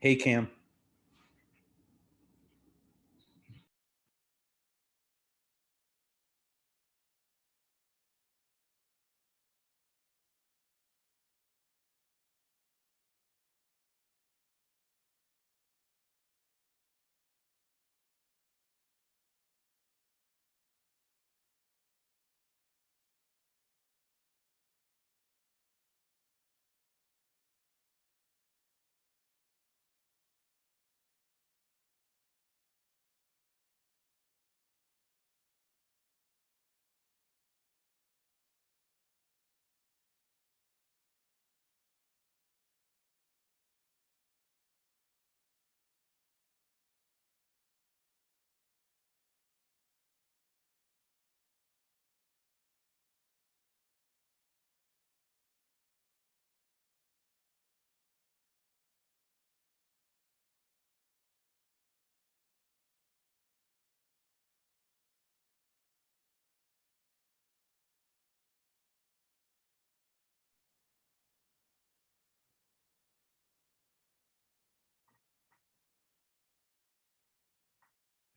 Hey Cam.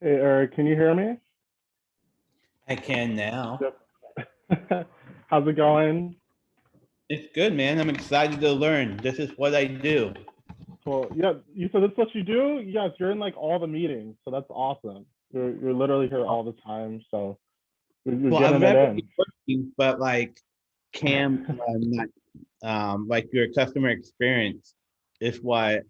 Hey Eric, can you hear me? I can now. Yep. How's it going? It's good, man. I'm excited to learn. This is what I do. Well, yeah, you said that's what you do? Yes, you're in like all the meetings, so that's awesome. You're literally here all the time, so you're Well, I'm getting it already in. working, but like Cam, not like your customer experience is what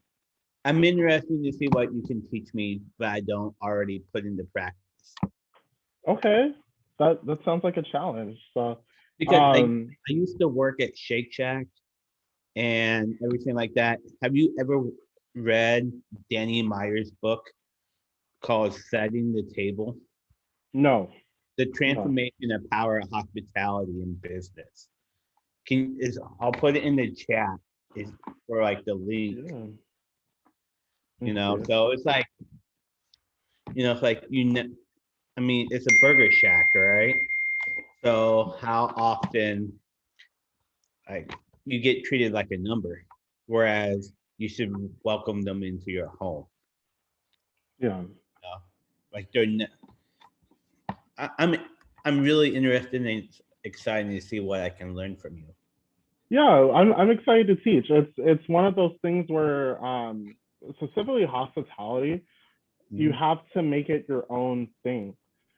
I'm interested to see what you can teach me that I don't already put into practice. Okay, that sounds like a challenge. So, Because um, I used to work at Shake Shack and everything like that. Have you ever read Danny Meyer's book called Setting the Table? no, The no. transformation of power of hospitality in business. Can is I'll put it in the chat is for like the link, Yeah, let me see. So it's like, it's like I mean, it's a burger shack, right? So how often like you get treated like a number, whereas you should welcome them into your home. Yeah, You know? Like I'm really interested and excited to see what I can learn from you. yeah. I'm excited to teach. It's one of those things where, specifically hospitality, you Mhm. have to make it your own thing.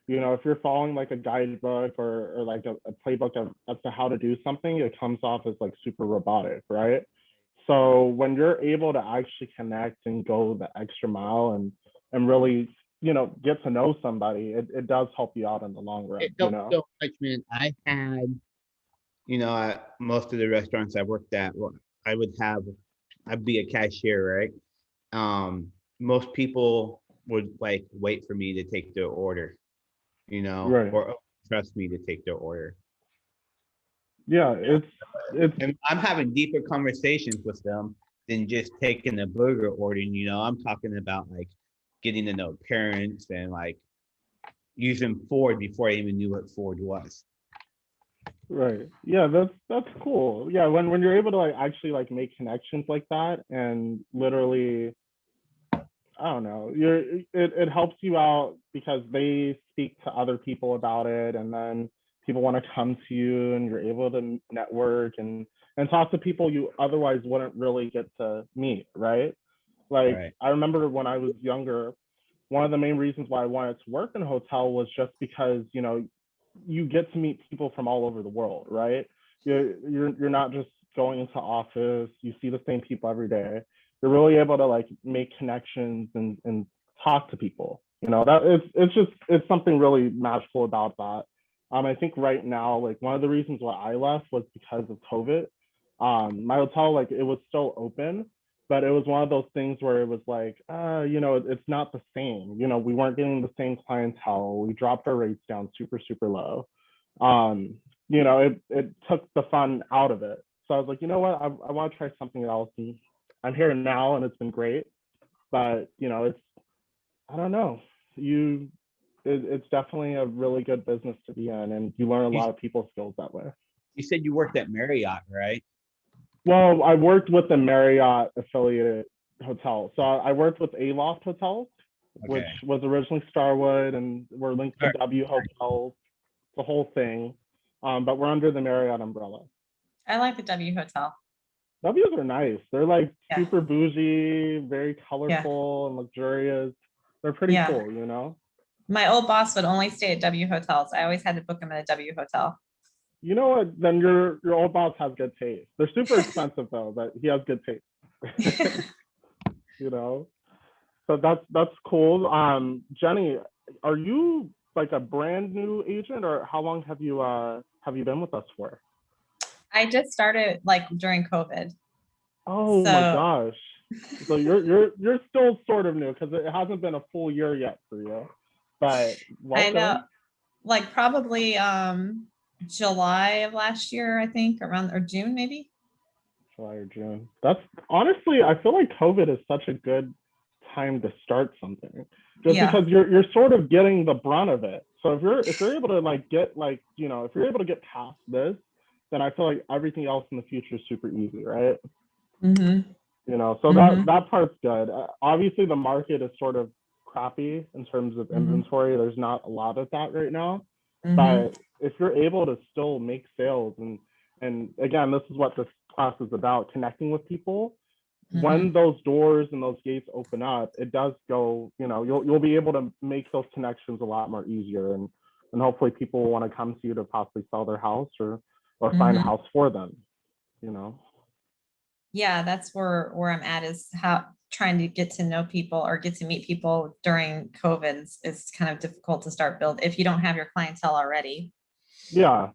If you're following like a guidebook or like a playbook as to how to do something, it comes off as like super robotic, right? So when you're able to actually connect and go the extra mile and really, get to know somebody, it does help you out in the long It run, you helps know? so much, man. I had, at most of the restaurants I worked at, well, I would have, I'd be a cashier, right? Most people would like wait for me to take their order, Right. or trust me to take their order. Yeah, it's And I'm having deeper conversations with them than just taking a burger order. I'm talking about like getting to know parents and like using Ford before I even knew what Ford was. right. Yeah, that's cool. Yeah, when you're able to like actually like make connections like that and literally, I don't know. It helps you out because they speak to other people about it, and then people want to come to you, and you're able to network and talk to people you otherwise wouldn't really get to meet, right? Like Right. I remember when I was younger, one of the main reasons why I wanted to work in a hotel was just because you get to meet people from all over the world, right? You're not just going into office, you see the same people every day. You're really able to like make connections and talk to people. That it's something really magical about that. I think right now, like one of the reasons why I left was because of COVID. My hotel, like it was still open, but it was one of those things where it was like, it's not the same. We weren't getting the same clientele. We dropped our rates down super, super low. Um, it took the fun out of it. So I was like, you know what, I want to try something else. And I'm here now, and it's been great. But it's I don't know. You, it's definitely a really good business to be in, and you learn a You, lot of people skills that way. you said you worked at Marriott, right? Well, I worked with the Marriott affiliated hotel. So I worked with Aloft Hotels, which Okay. was originally Starwood, and we're linked to All W Hotels, the whole thing. But we're under the Marriott umbrella. I like the W Hotel. W's are nice. They're like Yeah. super bougie, very Yeah. colorful and luxurious. They're pretty Yeah. cool, you know? My old boss would only stay at W hotels. I always had to book him at a W hotel. You know what? Then your old boss has good taste. They're super expensive though, but he has good taste. You know? So that's cool. Jenny, are you like a brand new agent, or how long have you been with us for? I just started like during COVID. Oh my So gosh. So you're still sort of new because it hasn't been a full year yet for you. But I know, welcome. like probably July of last year, I think, around or June maybe. July or June. That's honestly, I feel like COVID is such a good time to start something, just Yeah. because you're sort of getting the brunt of it. So if you're able to like get like if you're able to get past this, then I feel like everything else in the future is super easy, right? Mm-hmm. So Mm-hmm. that part's good. Obviously, the market is sort of crappy in terms of Mm-hmm. inventory. There's not a lot of that right now, Mm-hmm. but if you're able to still make sales and again, this is what this class is about: connecting with people. Mm-hmm. When those doors and those gates open up, it does go. You'll be able to make those connections a lot more easier, and hopefully people will want to come to you to possibly sell their house or find a Mm-hmm. house for them. You know. Yeah, that's where I'm at is how trying to get to know people or get to meet people during COVID is kind of difficult to start build if you don't have your clientele already. Yeah,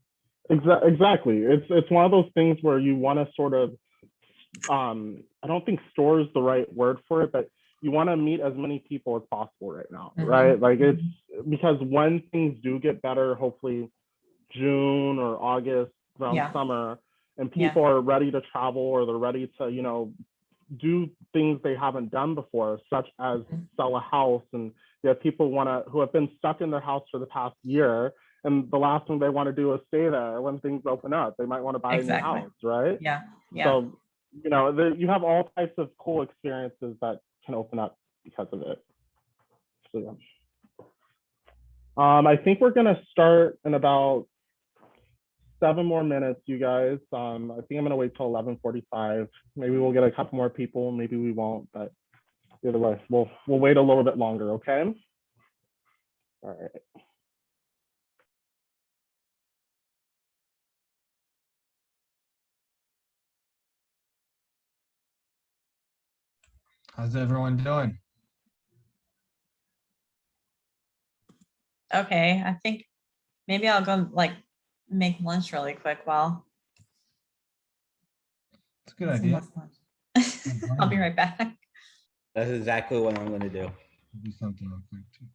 exactly. It's one of those things where you want to sort of I don't think store is the right word for it, but you want to meet as many people as possible right now, right? Mm-hmm. Like it's because when things do get better, hopefully June or August around Yeah. summer, and Yeah. people are ready to travel or they're ready to, do things they haven't done before, such as sell a house. And you have people who have been stuck in their house for the past year, and the last thing they want to do is stay there when things open up. They might want to buy a new Exactly. house, right? Yeah. Yeah. So, you have all types of cool experiences that can open up because of it. So, yeah. I think we're gonna start in about 7 more minutes, you guys. I think I'm gonna wait till 11:45. Maybe we'll get a couple more people. Maybe we won't, but either way, we'll wait a little bit longer. Okay. All right. How's everyone doing? Okay. I think maybe I'll go like make lunch really quick while It's a good idea. I'll be right back. That's exactly what I'm gonna do. Do something real quick too.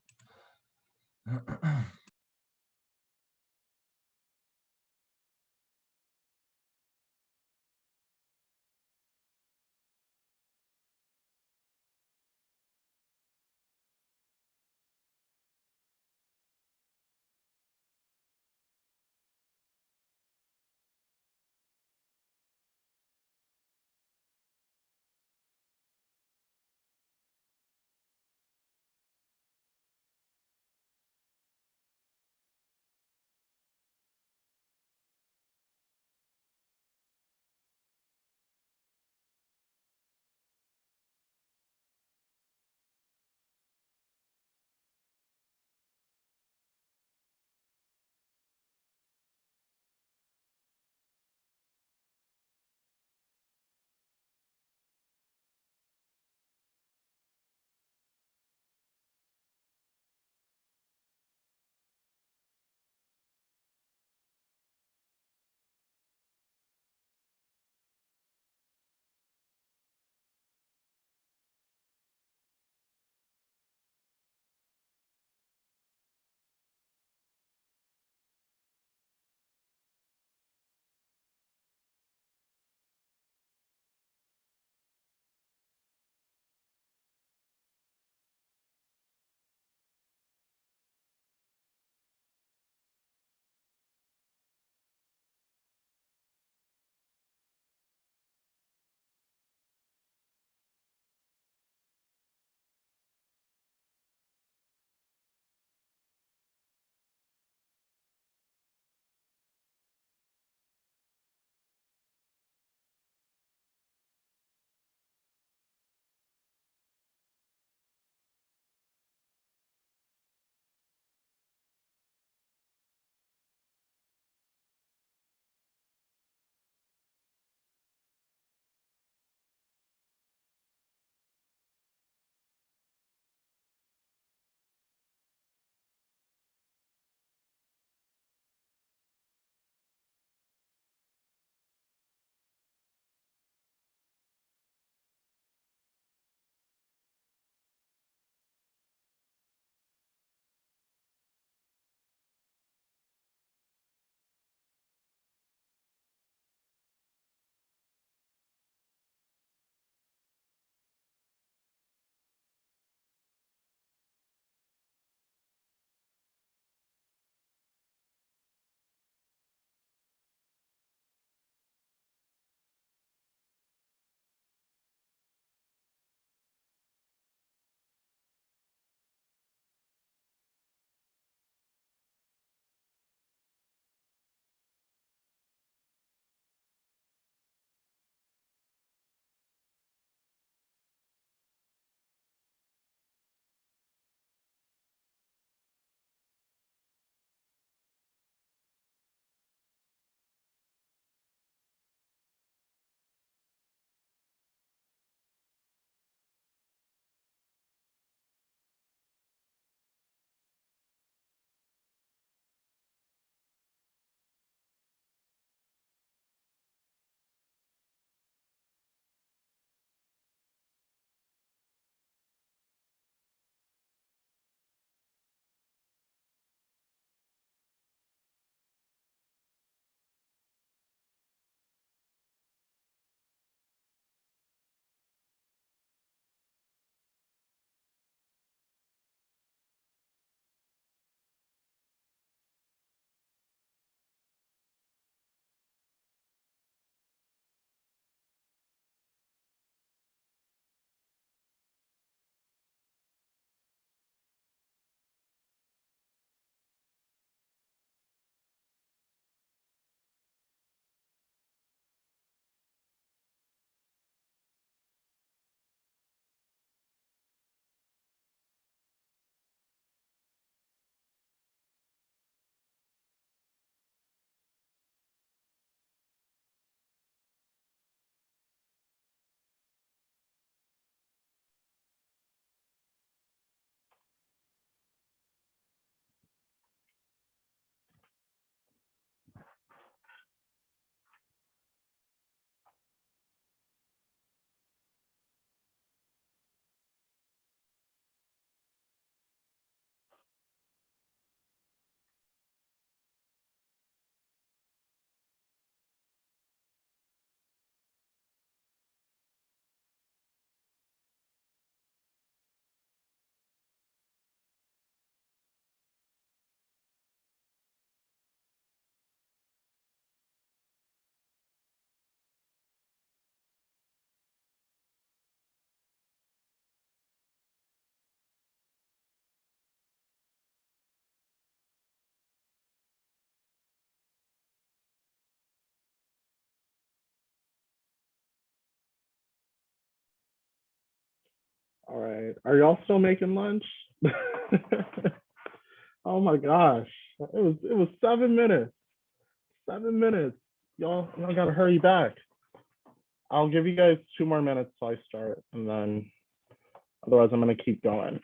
All right. Are y'all still making lunch? Oh my gosh. It was 7 minutes. 7 minutes. Y'all gotta hurry back. I'll give you guys 2 more minutes till I start, and then otherwise I'm gonna keep going.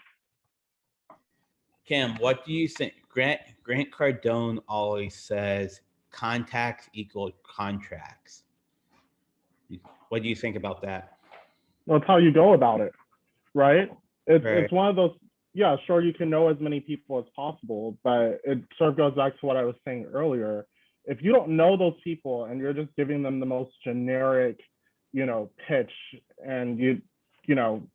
Cam, what do you think? Grant Cardone always says contacts equal contracts. What do you think about that? That's how you go about it, right? Right. It's one of those. Yeah, sure, you can know as many people as possible, but it sort of goes back to what I was saying earlier. If you don't know those people and you're just giving them the most generic, pitch, and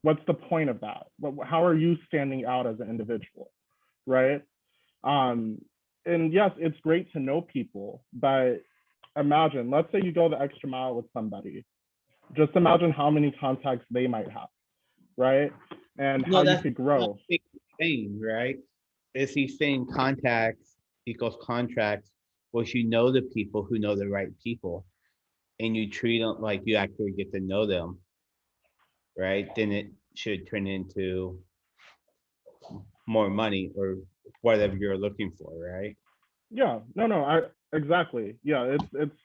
what's the point of that? How are you standing out as an individual, right? And yes, it's great to know people, but imagine, let's say you go the extra mile with somebody. Just imagine how many contacts they might have, right? And how you could grow. Thing, right? Is he saying contacts equals contracts? Which you know the people who know the right people, and you treat them like you actually get to know them, right? Then it should turn into more money or whatever you're looking for, right? Yeah, no, exactly. Yeah, it's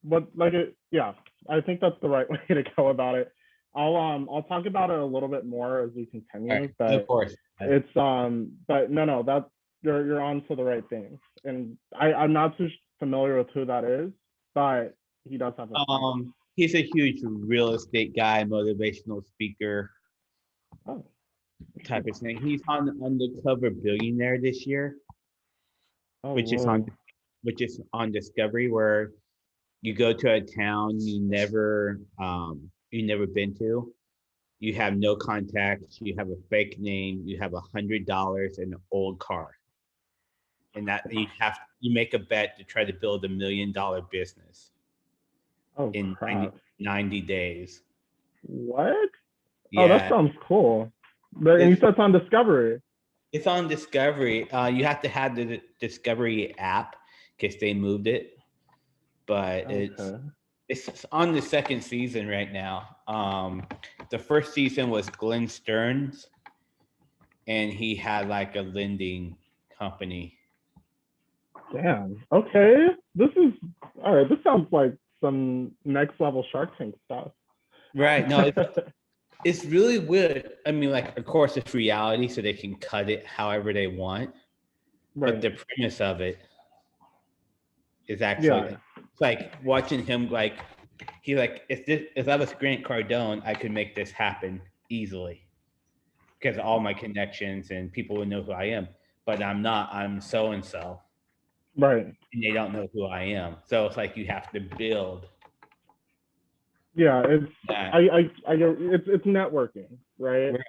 what like it. Yeah, I think that's the right way to go about it. I'll talk about it a little bit more as we continue, Right, but of course. it's but no, that's you're on to the right things, and I'm not too familiar with who that is, but he does have a point. He's a huge real estate guy, motivational speaker Oh, type of thing. He's on the Undercover Billionaire this year, oh, which is on Discovery, where you go to a town you never been to. You have no contacts. You have a fake name. You have $100 and an old car, and that you make a bet to try to build $1 million business oh in crap. 90 days. What? Yeah, Oh, that sounds cool. But and you said it's on Discovery. it's on Discovery. You have to have the Discovery app because they moved it, but Okay. it's on the second season right now. The first season was Glenn Stearns, and he had like a lending company. Damn. Okay. This is all right. This sounds like some next level Shark Tank stuff. Right. No, it's really weird. I mean, like, of course, it's reality, so they can cut it however they want. Right. But the premise of it is actually Yeah. it's like watching him. Like, he's like, if I was Grant Cardone, I could make this happen easily because of all my connections and people would know who I am. But I'm not. I'm so and so, Right. and they don't know who I am. So it's like you have to build. Yeah. It's that. I get it's networking, right? Right.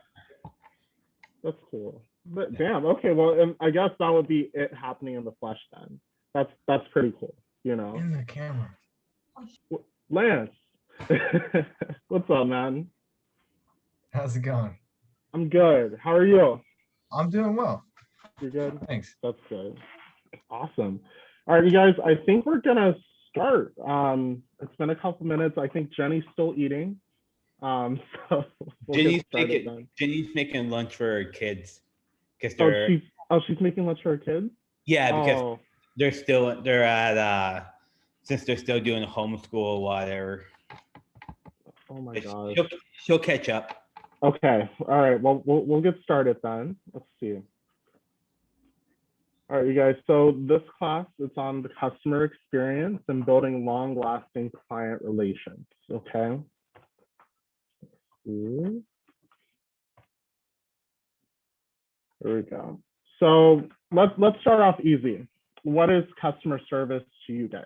That's cool. But damn. Okay. Well, and I guess that would be it happening in the flesh then. That's pretty cool. In the camera. Lance. What's up, man? How's it going? I'm good. How are you? I'm doing well. You're good? Thanks. That's good. Awesome. All right, you guys, I think we're gonna start. It's been a couple minutes. I think Jenny's still eating. So we'll get started then. Jenny's making lunch for her kids because Oh, they're she's making lunch for her kids? because they're at since they're still doing homeschool or whatever. Oh my gosh. She'll catch up. Okay. All right. Well, we'll get started then. Let's see. All right, you guys. So this class is on the customer experience and building long-lasting client relations. Okay. Here we go. So let's start off easy. What is customer service to you guys?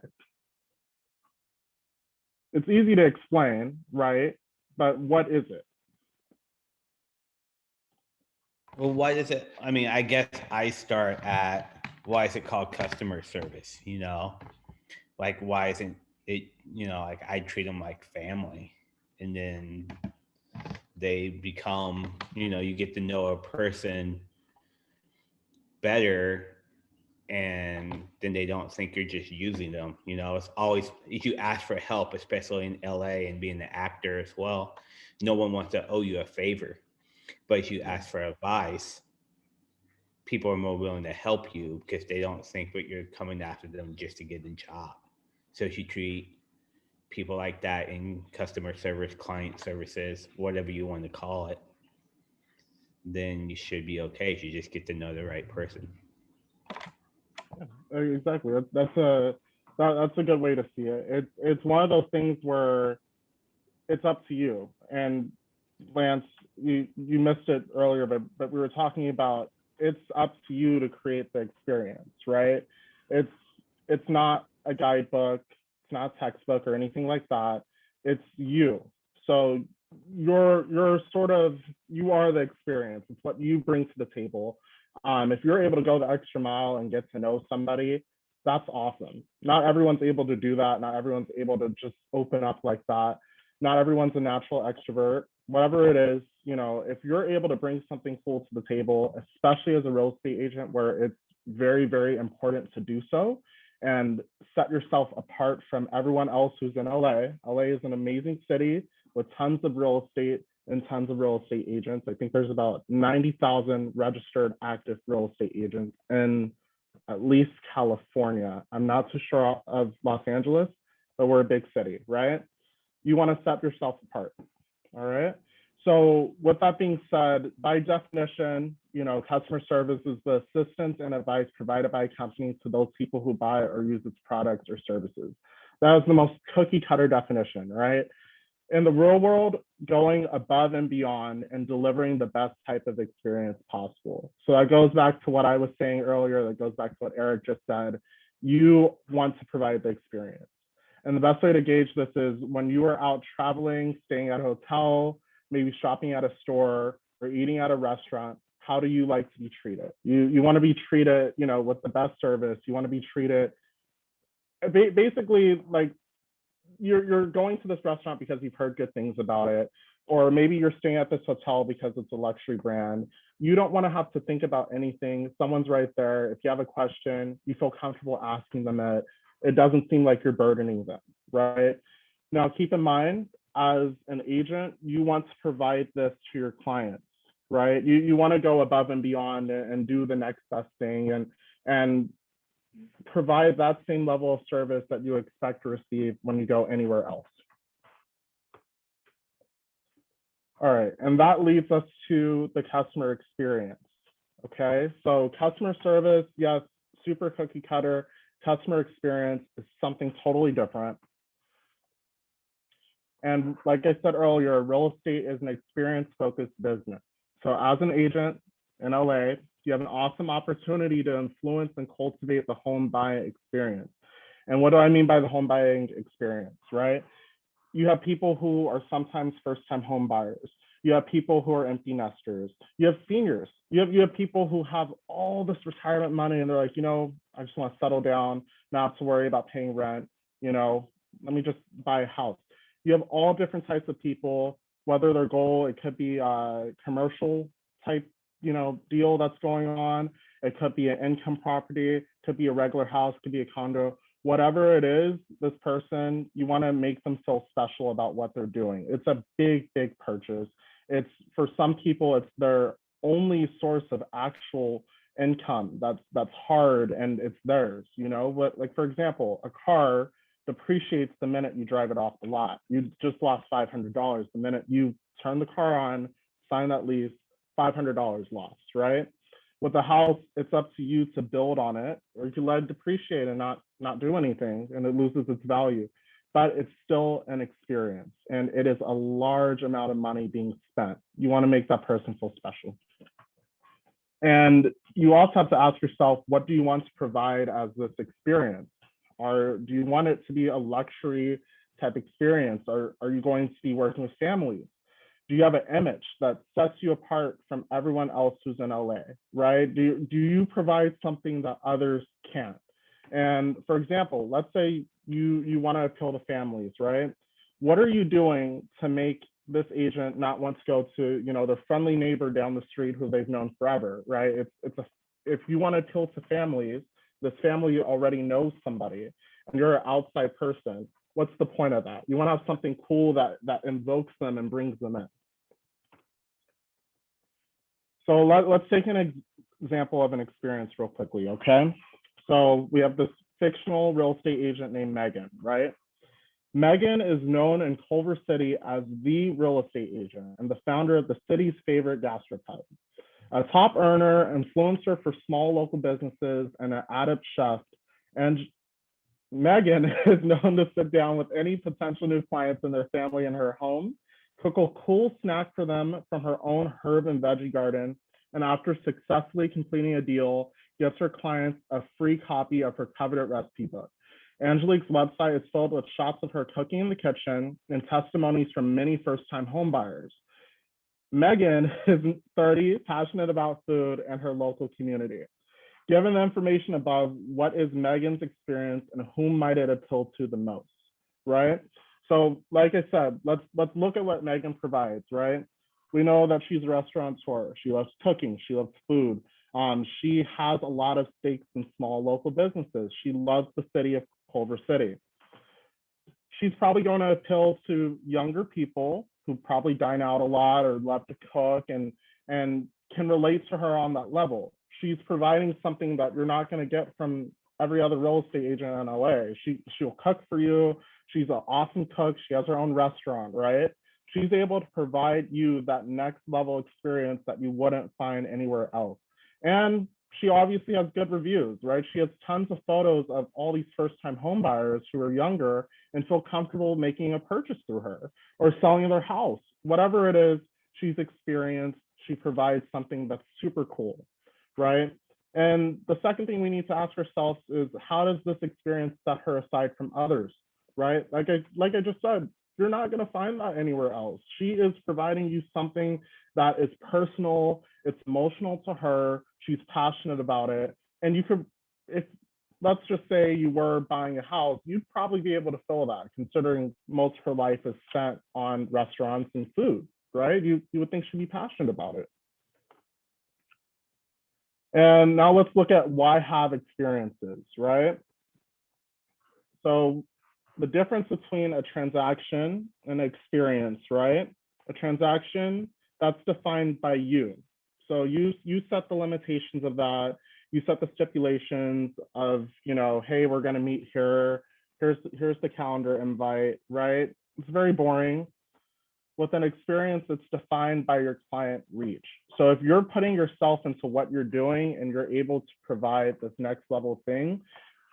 It's easy to explain, right? But what is it? Well, why is it? I mean, I guess I start at why is it called customer service? Like why isn't it? Like I treat them like family, and then they become. You get to know a person better, and then they don't think you're just using them. It's always if you ask for help, especially in LA and being an actor as well. No one wants to owe you a favor. But if you ask for advice, people are more willing to help you because they don't think that you're coming after them just to get a job. So if you treat people like that in customer service, client services, whatever you want to call it, then you should be okay if you just get to know the right person. Exactly. That's a good way to see it. It's one of those things where it's up to you. And Lance, you missed it earlier, but we were talking about it's up to you to create the experience, right? It's it's not a guidebook, it's not a textbook or anything like that. It's you. So you're sort of you are the experience. It's what you bring to the table. If you're able to go the extra mile and get to know somebody, that's awesome. Not everyone's able to do that. Not everyone's able to just open up like that. Not everyone's a natural extrovert. Whatever it is, if you're able to bring something cool to the table, especially as a real estate agent, where it's very, very important to do so and set yourself apart from everyone else who's in LA. LA is an amazing city with tons of real estate and tons of real estate agents. I think there's about 90,000 registered active real estate agents in at least California. I'm not too sure of Los Angeles, but we're a big city, right? You want to set yourself apart, all right? So with that being said, by definition, customer service is the assistance and advice provided by a company to those people who buy or use its products or services. That is the most cookie cutter definition, right? In the real world, going above and beyond and delivering the best type of experience possible. So that goes back to what I was saying earlier, that goes back to what Eric just said. You want to provide the experience. And the best way to gauge this is when you are out traveling, staying at a hotel, maybe shopping at a store or eating at a restaurant, how do you like to be treated? You want to be treated, with the best service. You want to be treated basically like you're going to this restaurant because you've heard good things about it, or maybe you're staying at this hotel because it's a luxury brand. You don't want to have to think about anything. Someone's right there. If you have a question, you feel comfortable asking them it. It doesn't seem like you're burdening them, right? Now, keep in mind, as an agent, you want to provide this to your clients, right? You want to go above and beyond and do the next best thing and provide that same level of service that you expect to receive when you go anywhere else. All right, and that leads us to the customer experience. Okay, so customer service, yes, super cookie cutter. Customer experience is something totally different. And like I said earlier, real estate is an experience-focused business. So as an agent in LA, you have an awesome opportunity to influence and cultivate the home buying experience. And what do I mean by the home buying experience, right? You have people who are sometimes first-time home buyers. You have people who are empty nesters. You have seniors. You have people who have all this retirement money and they're like, I just want to settle down, not have to worry about paying rent. Let me just buy a house. You have all different types of people, whether their goal, it could be a commercial type, deal that's going on. It could be an income property, could be a regular house, could be a condo. Whatever it is, this person, you want to make them feel special about what they're doing. It's a big, big purchase. It's for some people, it's their only source of actual income that's hard and it's theirs, But like, for example, a car depreciates the minute you drive it off the lot. You just lost $500 the minute you turn the car on, sign that lease, $500 lost, right? With a house, it's up to you to build on it, or you can let it depreciate and not do anything, and it loses its value. But it's still an experience, and it is a large amount of money being spent. You want to make that person feel special. And you also have to ask yourself, what do you want to provide as this experience? Or do you want it to be a luxury type experience? Or are you going to be working with families? Do you have an image that sets you apart from everyone else who's in LA, right? Do you provide something that others can't? And for example, let's say you want to appeal to families, right? What are you doing to make this agent not want to go to, their friendly neighbor down the street who they've known forever, right? If you want to appeal to families, this family already knows somebody and you're an outside person, what's the point of that? You want to have something cool that invokes them and brings them in. So let's take an example of an experience real quickly, okay? So we have this fictional real estate agent named Megan, right? Megan is known in Culver City as the real estate agent and the founder of the city's favorite gastropub. A top earner, influencer for small local businesses, and an adept chef. And Megan is known to sit down with any potential new clients in their family in her home, cook a cool snack for them from her own herb and veggie garden, and after successfully completing a deal, gives her clients a free copy of her coveted recipe book. Angelique's website is filled with shots of her cooking in the kitchen and testimonies from many first-time homebuyers. Megan is 30, passionate about food and her local community. Given the information above, what is Megan's experience and whom might it appeal to the most, right? So like I said, let's look at what Megan provides, right? We know that she's a restaurateur. She loves cooking. She loves food. She has a lot of stakes in small local businesses. She loves the city of Culver City. She's probably going to appeal to younger people who probably dine out a lot or love to cook and can relate to her on that level. She's providing something that you're not going to get from every other real estate agent in LA. She'll cook for you. She's an awesome cook. She has her own restaurant, right? She's able to provide you that next level experience that you wouldn't find anywhere else. And she obviously has good reviews, right? She has tons of photos of all these first-time home buyers who are younger and feel comfortable making a purchase through her or selling their house. Whatever it is, she's experienced. She provides something that's super cool, right? And the second thing we need to ask ourselves is, how does this experience set her aside from others, right? Like I just said, you're not going to find that anywhere else. She is providing you something that is personal, it's emotional to her, she's passionate about it. And you could, if let's just say you were buying a house, you'd probably be able to fill that, considering most of her life is spent on restaurants and food, right? You would think she'd be passionate about it. And now let's look at why have experiences, right? So the difference between a transaction and an experience, right? A transaction, that's defined by you. So you set the limitations of that. You set the stipulations of, you know, hey, we're going to meet here. Here's the calendar invite, right? It's very boring. With an experience, it's defined by your client reach. So if you're putting yourself into what you're doing and you're able to provide this next level thing,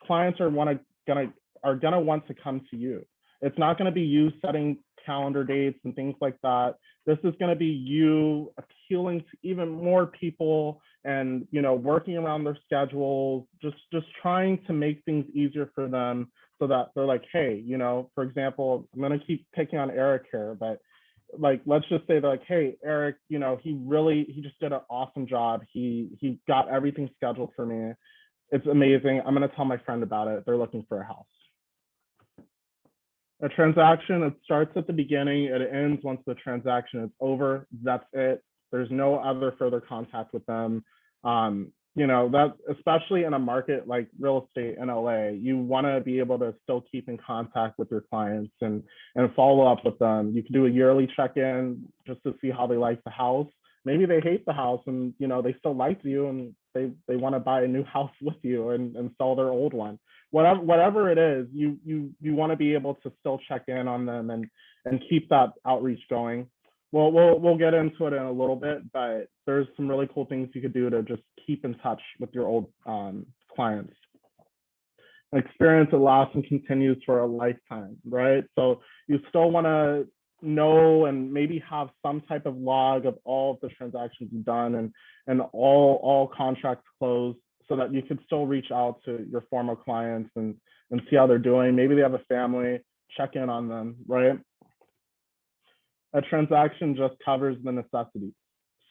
clients are gonna want to come to you. It's not going to be you setting calendar dates and things like that. This is going to be you appealing to even more people and, you know, working around their schedules, just trying to make things easier for them so that they're like, hey, you know, for example, I'm going to keep picking on Eric here, but like, let's just say they're like, hey, Eric, you know, he just did an awesome job. He got everything scheduled for me. It's amazing. I'm going to tell my friend about it. They're looking for a house. A transaction, it starts at the beginning, it ends once the transaction is over. That's it. There's no other further contact with them. You know, that especially in a market like real estate in LA, you want to be able to still keep in contact with your clients and follow up with them. You can do a yearly check-in just to see how they like the house. Maybe they hate the house and, you know, they still like you and they want to buy a new house with you and sell their old one. Whatever it is, you want to be able to still check in on them and keep that outreach going. Well, we'll get into it in a little bit, but there's some really cool things you could do to just keep in touch with your old clients. An experience that lasts and continues for a lifetime, right? So you still want to know and maybe have some type of log of all of the transactions you've done and all contracts closed, so that you could still reach out to your former clients and see how they're doing. Maybe they have a family, check in on them, right? A transaction just covers the necessities.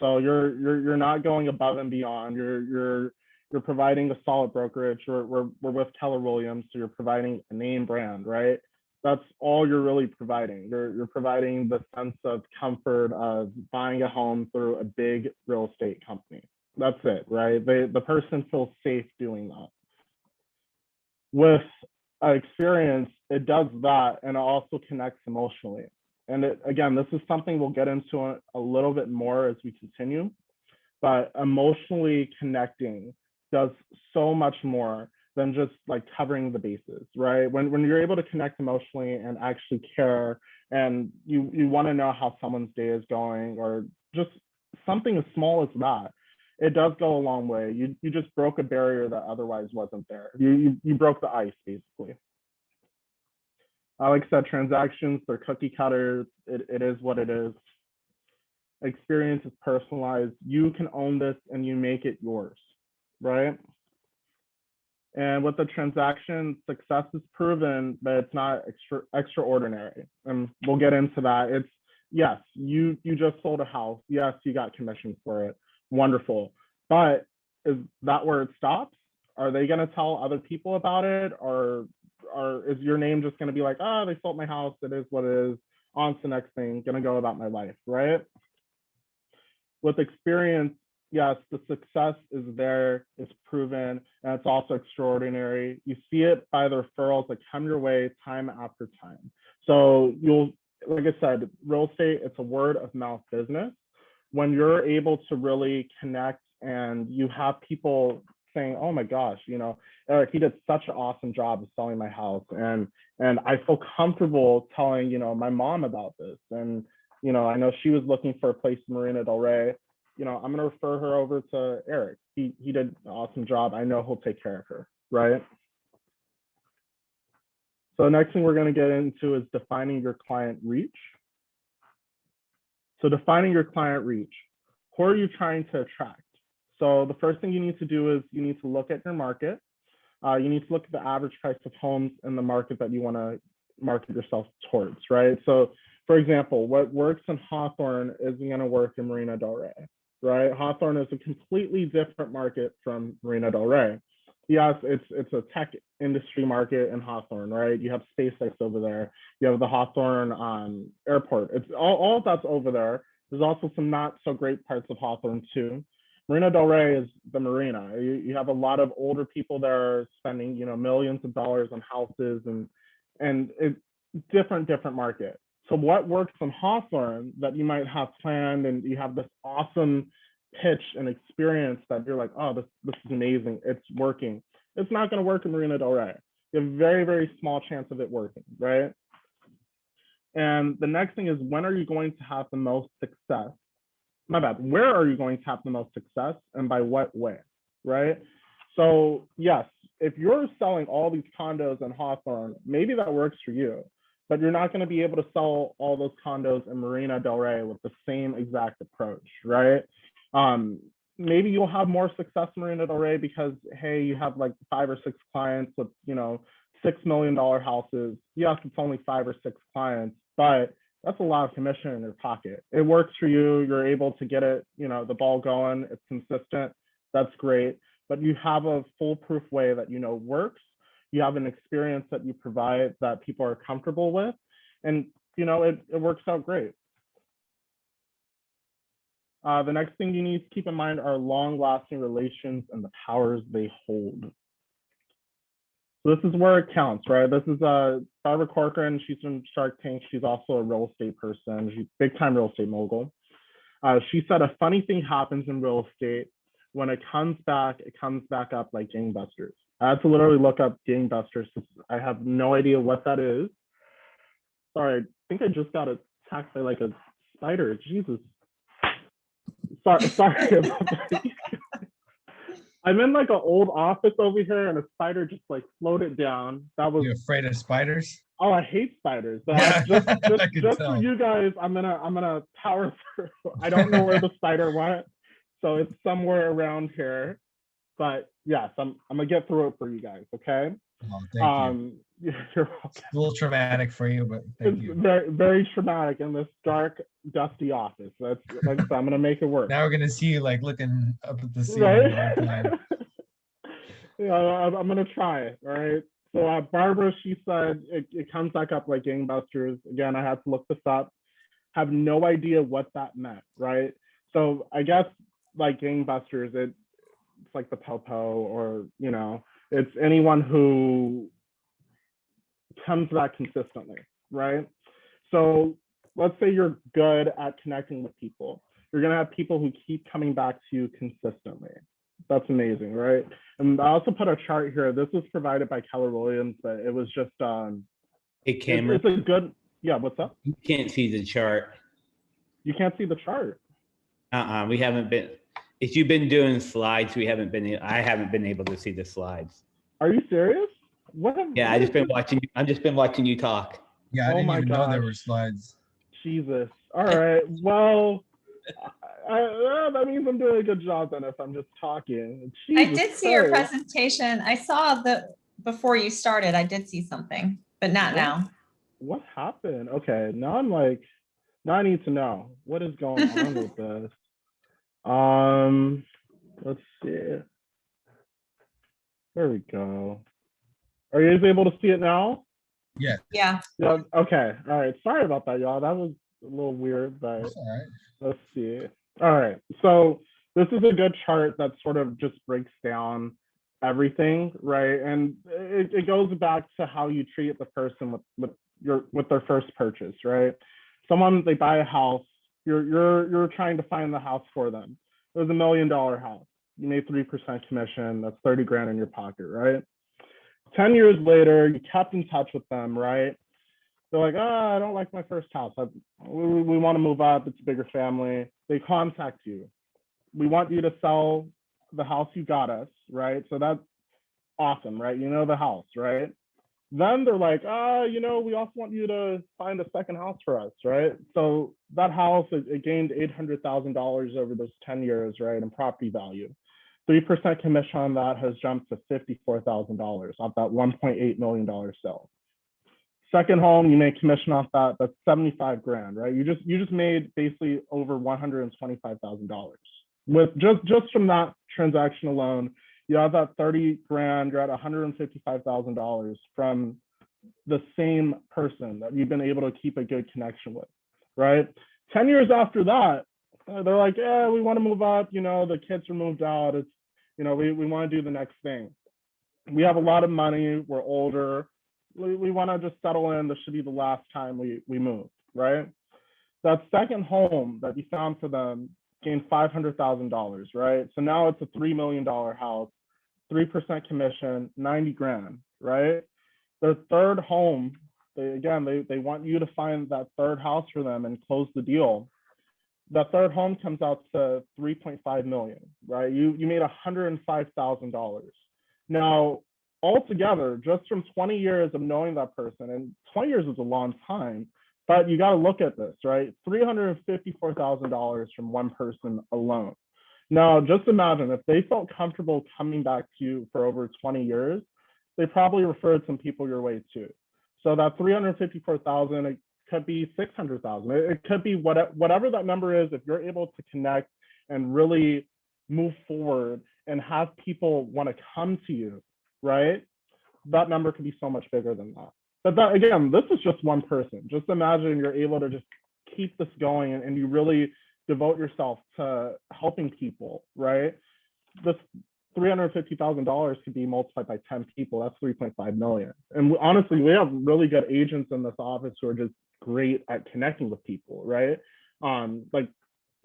So you're not going above and beyond. You're providing a solid brokerage. We're with Keller Williams, so you're providing a name brand, right? That's all you're really providing. You're providing the sense of comfort of buying a home through a big real estate company. That's it, right? The person feels safe doing that. With experience, it does that, and it also connects emotionally. And again, this is something we'll get into a little bit more as we continue. but emotionally connecting does so much more than just like covering the bases, right? When you're able to connect emotionally and actually care, and you want to know how someone's day is going, or just something as small as that, it does go a long way. You just broke a barrier that otherwise wasn't there. You broke the ice, basically. Like I said, transactions, they're cookie cutters. It is what it is. Experience is personalized. You can own this and you make it yours, right? And with the transaction, success is proven, but it's not extraordinary. And we'll get into that. It's, yes, you just sold a house. Yes, you got commission for it. Wonderful. But is that where it stops? Are they going to tell other people about it? Or is your name just going to be like, oh, they sold my house. It is what it is. On to the next thing. Going to go about my life, right? With experience, yes, the success is there, it's proven, and it's also extraordinary. You see it by the referrals that come your way time after time. So you'll, like I said, real estate, it's a word of mouth business. When you're able to really connect and you have people saying, oh my gosh, you know, Eric, he did such an awesome job of selling my house. And I feel comfortable telling, you know, my mom about this. And you know, I know she was looking for a place in Marina Del Rey. You know, I'm gonna refer her over to Eric. He did an awesome job. I know he'll take care of her, right? So the next thing we're gonna get into is defining your client reach. So defining your client reach. Who are you trying to attract? So the first thing you need to do is you need to look at your market. You need to look at the average price of homes in the market that you wanna market yourself towards, right? So for example, what works in Hawthorne isn't going to work in Marina Del Rey, right? Hawthorne is a completely different market from Marina Del Rey. Yes, it's a tech industry market in Hawthorne, right? You have SpaceX over there. You have the Hawthorne airport. It's all of that's over there. There's also some not so great parts of Hawthorne too. Marina Del Rey is the marina. You have a lot of older people there spending, you know, millions of dollars on houses, and it's different market. So what works in Hawthorne that you might have planned and you have this awesome pitch and experience that you're like, oh, this is amazing, it's working. It's not going to work in Marina Del Rey. You have a very small chance of it working, right? And the next thing is, when are you going to have the most success? My bad. Where are you going to have the most success, and by what way, right? So yes, if you're selling all these condos in Hawthorne, maybe that works for you, but you're not going to be able to sell all those condos in Marina Del Rey with the same exact approach, right? Maybe you'll have more success in Marina Del Rey because, hey, you have like 5 or 6 clients with, you know, $6 million houses. Yes, it's only 5 or 6 clients, but that's a lot of commission in your pocket. It works for you. You're able to get it, you know, the ball going. It's consistent. That's great. But you have a foolproof way that you know works. You have an experience that you provide that people are comfortable with, and you know it works out great. The next thing you need to keep in mind are long-lasting relations and the powers they hold. So this is where it counts, right? This is Barbara Corcoran. She's from Shark Tank. She's also a real estate person. She's a big-time real estate mogul. She said a funny thing happens in real estate. When it comes back up like gangbusters. I had to literally look up gangbusters. I have no idea what that is. Sorry, I think I just got attacked by like a spider. Jesus. Sorry about that. I'm in like an old office over here, and a spider just like floated down. That was. You afraid of spiders? Oh, I hate spiders. But Yeah, just I can for tell. you guys, I'm gonna power through. I don't know where the spider went, so it's somewhere around here. But yes, I'm gonna get through it for you guys. Okay. Oh, thank you. You're welcome. It's a little traumatic for you, but thank It's you. very traumatic in this dark, dusty office. That's like I said, I'm gonna make it work. Now we're gonna see you like looking up at the ceiling the whole time. Yeah, I'm gonna try it. All right. So Barbara, she said it comes back up like gangbusters. Again, I had to look this up. Have no idea what that meant, right? So I guess like gangbusters, it's like the popo, or you know, it's anyone who comes back consistently, right? So let's say you're good at connecting with people. You're gonna have people who keep coming back to you consistently. That's amazing, right? And I also put a chart here. This was provided by Keller Williams, but it was just Hey, Cameron, it's a good, yeah, what's up? you can't see the chart. You can't see the chart. We haven't been, if you've been doing slides, I haven't been able to see the slides. Are you serious? What? Yeah, what I've just is been watching you talk. Yeah, I Oh didn't my even know there gosh. were slides. Jesus. All right. Well, that means I'm doing a good job then if I'm just talking. I Jesus did see your Christ. presentation. I saw before you started, I did see something, but not What? now. What happened? Okay, now I'm like, now I need to know what is going on with this. Let's see. There we go. Are you guys able to see it now? Yeah, Yeah. Yeah. Okay. All right. Sorry about that, y'all. That was a little weird, but that's all right. let's see. All right. So this is a good chart that sort of just breaks down everything, right? And it goes back to how you treat the person with their first purchase, right? Someone, they buy a house, you're trying to find the house for them. It was $1 million house. You made 3% commission. That's 30 grand in your pocket, right? 10 years later, you kept in touch with them, right? They're like, I don't like my first house. We want to move up. It's a bigger family. They contact you. We want you to sell the house you got us, right? So that's awesome, right? You know the house, right? Then they're like, we also want you to find a second house for us, right? So that house, it gained $800,000 over those 10 years, right, in property value. 3% commission on that has jumped to $54,000 off that $1.8 million sale. Second home, you make commission off that. That's 75 grand, right? You just made basically over $125,000 with just from that transaction alone. You have that 30 grand, you're at $155,000 from the same person that you've been able to keep a good connection with, right? 10 years after that, they're like, yeah, we want to move up. The kids are moved out. It's, we want to do the next thing. We have a lot of money. We're older. We want to just settle in. This should be the last time we move, right? That second home that you found for them gained $500,000, right? So now it's a $3 million house, 3% commission, 90 grand, right? Their third home, they want you to find that third house for them and close the deal. That third home comes out to 3.5 million, right? You made $105,000. Now, altogether, just from 20 years of knowing that person, and 20 years is a long time, but you got to look at this, right? $354,000 from one person alone. Now, just imagine if they felt comfortable coming back to you for over 20 years, they probably referred some people your way too. So that 354,000, it could be 600,000. It could be whatever that number is. If you're able to connect and really move forward and have people want to come to you, right? That number could be so much bigger than that. But that, again, this is just one person. Just imagine you're able to just keep this going and you really devote yourself to helping people, right? This $350,000 could be multiplied by 10 people. That's 3.5 million. And honestly, we have really good agents in this office who are just great at connecting with people, right? Like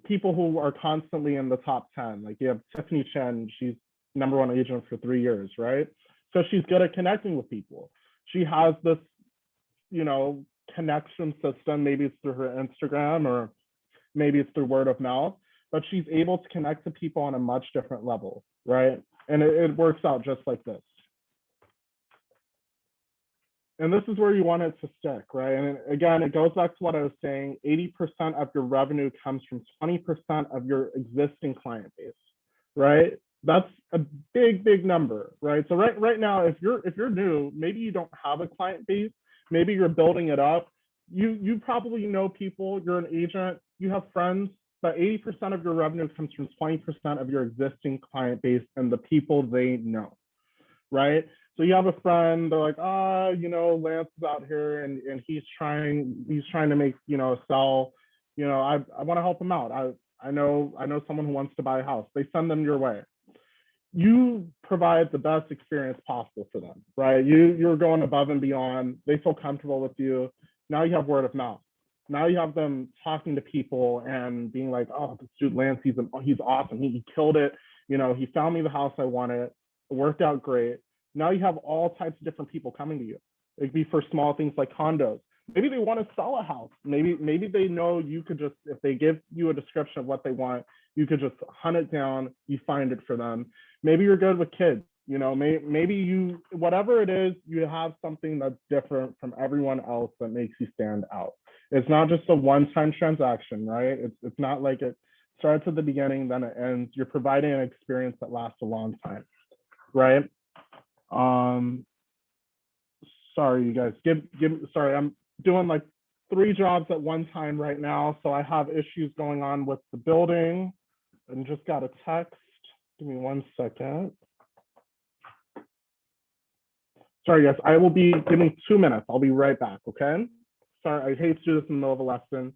people who are constantly in the top 10. Like you have Tiffany Chen, she's #1 agent for 3 years, right? So she's good at connecting with people. She has this, connection system. Maybe it's through her Instagram or maybe it's through word of mouth, but she's able to connect to people on a much different level, right? And it works out just like this. And this is where you want it to stick, right? And again, it goes back to what I was saying, 80% of your revenue comes from 20% of your existing client base, right? That's a big number, right? So right now, if you're new, maybe you don't have a client base, maybe you're building it up. You probably know people, you're an agent, you have friends, but 80% of your revenue comes from 20% of your existing client base and the people they know, right? So you have a friend, they're like, Lance is out here and he's trying to make, a sell, I want to help him out. I know someone who wants to buy a house. They send them your way. You provide the best experience possible for them, right? You're going above and beyond. They feel comfortable with you. Now you have word of mouth. Now you have them talking to people and being like, oh, this dude Lance, he's awesome. He killed it. You know, he found me the house I wanted. It worked out great. Now you have all types of different people coming to you. It could be for small things like condos. Maybe they want to sell a house. Maybe they know you could just, if they give you a description of what they want, you could just hunt it down. You find it for them. Maybe you're good with kids. You know, maybe you, whatever it is, you have something that's different from everyone else that makes you stand out. It's not just a one-time transaction, right? It's not like it starts at the beginning, then it ends. You're providing an experience that lasts a long time, right? Sorry, you guys. Sorry, I'm doing like 3 jobs at one time right now, so I have issues going on with the building. And just got a text. Give me 1 second. Sorry, guys. I will be giving 2 minutes. I'll be right back. Okay. Sorry, I hate to do this in the middle of a lesson.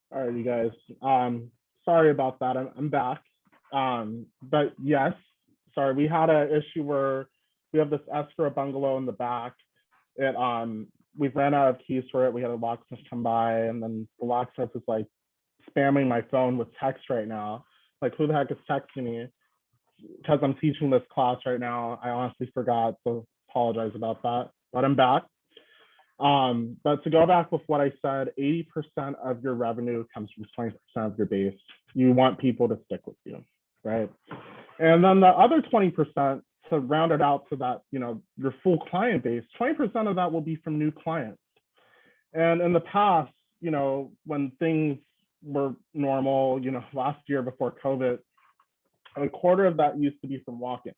All right, you guys. Sorry about that. I'm back. But yes, sorry, we had an issue where we have this escrow bungalow in the back. It we've ran out of keys for it. We had a locksmith come by, and then the locksmith is like spamming my phone with text right now. Like, who the heck is texting me? Because I'm teaching this class right now. I honestly forgot, so apologize about that. But I'm back. But to go back with what I said, 80% of your revenue comes from 20% of your base. You want people to stick with you, right? And then the other 20%, to round it out to that, you know, your full client base, 20% of that will be from new clients. And in the past, you know, when things were normal, you know, last year before COVID, a quarter of that used to be from walk-ins,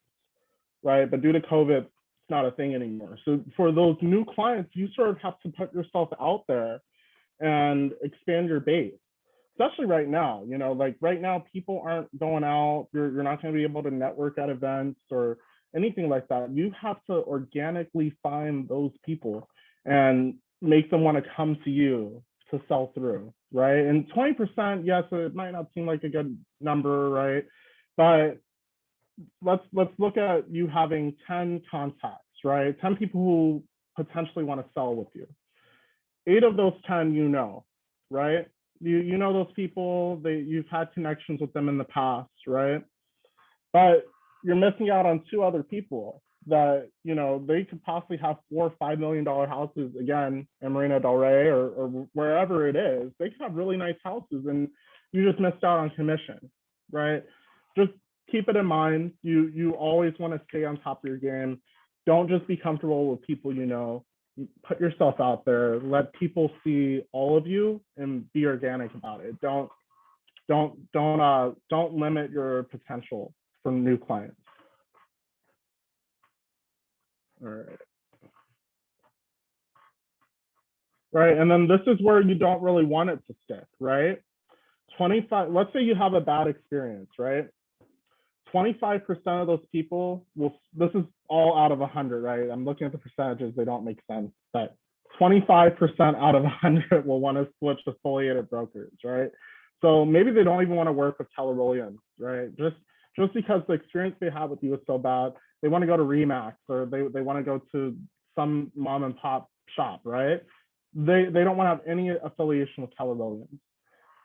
right? But due to COVID, it's not a thing anymore. So for those new clients, you sort of have to put yourself out there and expand your base, especially right now. You know, like right now, people aren't going out. You're not going to be able to network at events or anything like that. You have to organically find those people and make them want to come to you to sell through, right? And 20%, yes, it might not seem like a good number, right? But let's look at you having 10 contacts, right? 10 people who potentially want to sell with you. 8 of those 10 you know, right? You know those people, you've had connections with them in the past, right? But you're missing out on 2 other people that, you know, they could possibly have $4 or $5 million houses, again, in Marina Del Rey or wherever it is. They could have really nice houses and you just missed out on commission, right? Just keep it in mind. You always want to stay on top of your game. Don't just be comfortable with people you know. Put yourself out there. Let people see all of you and be organic about it. Don't limit your potential for new clients. All right. Right, and then this is where you don't really want it to stick, right? 25, let's say you have a bad experience, right? 25% of those people will, this is all out of 100, right? I'm looking at the percentages, they don't make sense, but 25% out of 100 will want to switch to affiliated brokers, right? So maybe they don't even want to work with Keller right? Just because the experience they have with you is so bad, they want to go to Remax or they want to go to some mom and pop shop, right? They don't want to have any affiliation with Keller Williams.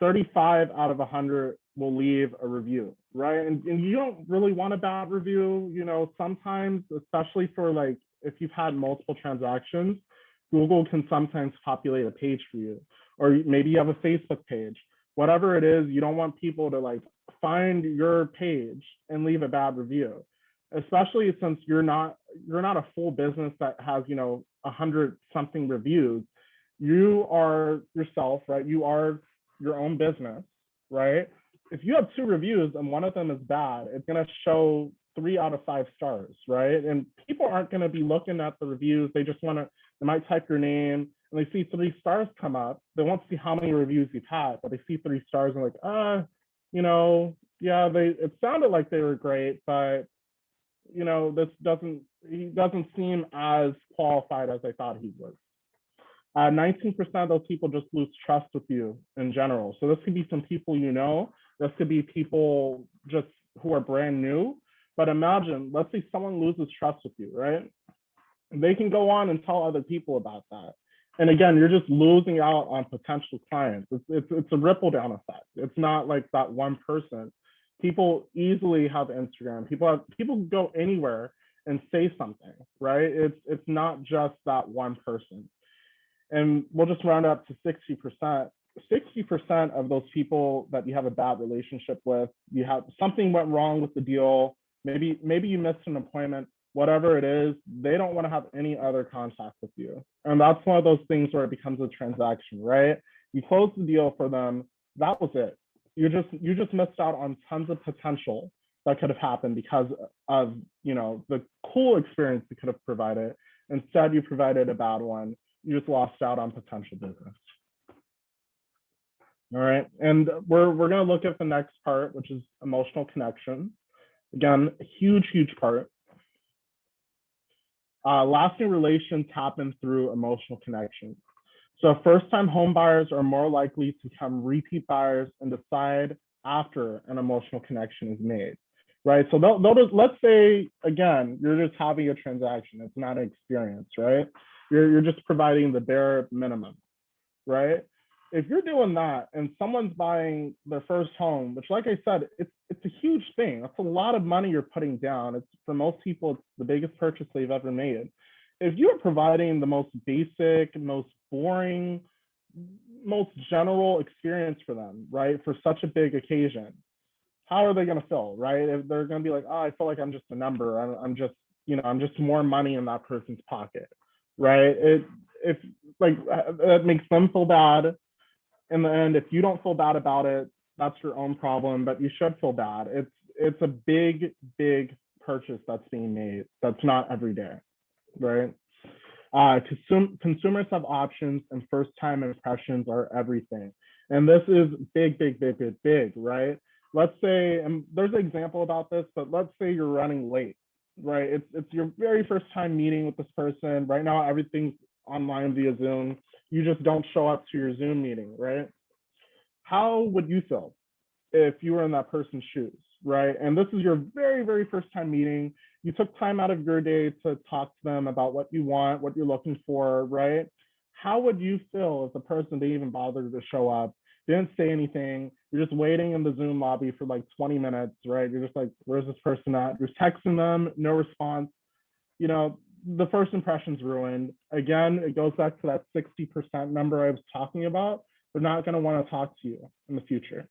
35 out of 100 will leave a review, right? And you don't really want a bad review, you know, sometimes, especially for like, if you've had multiple transactions, Google can sometimes populate a page for you, or maybe you have a Facebook page. Whatever it is, you don't want people to like find your page and leave a bad review, especially since you're not a full business that has, 100 something reviews. You are yourself, right? You are your own business, right? If you have 2 reviews and one of them is bad, it's going to show 3 out of 5 stars, right? And people aren't going to be looking at the reviews. They might type your name and they see 3 stars come up. They won't see how many reviews you've had, but they see 3 stars and like, yeah, it sounded like they were great, but he doesn't seem as qualified as I thought he was. 19% of those people just lose trust with you in general. So this could be some people this could be people just who are brand new. But imagine, let's say someone loses trust with you, right? They can go on and tell other people about that. And again, you're just losing out on potential clients. It's a ripple down effect. It's not like that one person. People easily have Instagram. People go anywhere and say something, right? It's not just that one person. And we'll just round up to 60%. 60% of those people that you have a bad relationship with, you have something went wrong with the deal. Maybe you missed an appointment, whatever it is, they don't want to have any other contact with you. And that's one of those things where it becomes a transaction, right? You close the deal for them, that was it. You just missed out on tons of potential that could have happened because of, the cool experience you could have provided. Instead, you provided a bad one. You just lost out on potential business. All right, and we're gonna look at the next part, which is emotional connection. Again, a huge part. Lasting relations happen through emotional connection. So first-time home buyers are more likely to become repeat buyers and decide after an emotional connection is made, right? So let's say, again, you're just having a transaction. It's not an experience, right? You're just providing the bare minimum, right? If you're doing that and someone's buying their first home, which, like I said, it's a huge thing. That's a lot of money you're putting down. It's, for most people, it's the biggest purchase they've ever made. If you're providing the most basic, most boring, most general experience for them, right, for such a big occasion, how are they going to feel, right? If they're going to be like, oh, I feel like I'm just a number. I'm just more money in that person's pocket, right? That makes them feel bad. In the end, if you don't feel bad about it, that's your own problem, but you should feel bad. It's a big purchase that's being made. That's not every day, right? Consumers have options, and first-time impressions are everything. And this is big, right? Let's say, and there's an example about this, but let's say you're running late, right? It's your very first time meeting with this person. Right now, everything's online via Zoom. You just don't show up to your Zoom meeting, right? How would you feel if you were in that person's shoes, right? And this is your very first time meeting. You took time out of your day to talk to them about what you want, what you're looking for, right? How would you feel if the person didn't even bother to show up, didn't say anything? You're just waiting in the Zoom lobby for like 20 minutes, right? You're just like, where's this person at? You're texting them, no response. The first impression's ruined. Again, it goes back to that 60% number I was talking about. They're not going to want to talk to you in the future.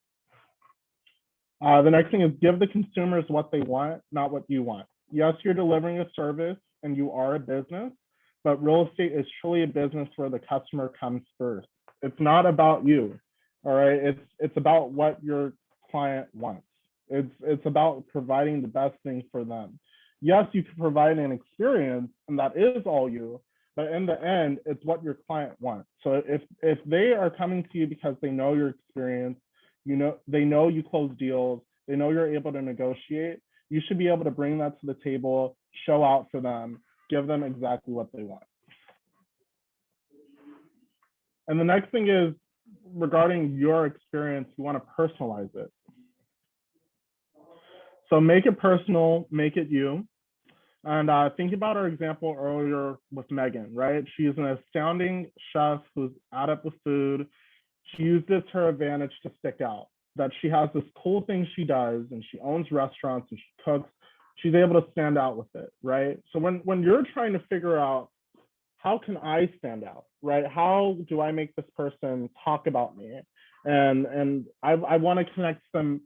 The next thing is give the consumers what they want, not what you want. Yes, you're delivering a service and you are a business, but real estate is truly a business where the customer comes first. It's not about you, all right? It's about what your client wants. It's about providing the best thing for them. Yes, you can provide an experience, and that is all you, but in the end, it's what your client wants. So if they are coming to you because they know your experience, they know you close deals, they know you're able to negotiate, you should be able to bring that to the table, show out for them, give them exactly what they want. And the next thing is, regarding your experience, you want to personalize it. So make it personal, make it you. And think about our example earlier with Megan, right? She's an astounding chef who's adept with food. She used it to her advantage to stick out, that she has this cool thing she does, and she owns restaurants and she cooks. She's able to stand out with it, right? So when you're trying to figure out, how can I stand out, right? How do I make this person talk about me? And I want to connect them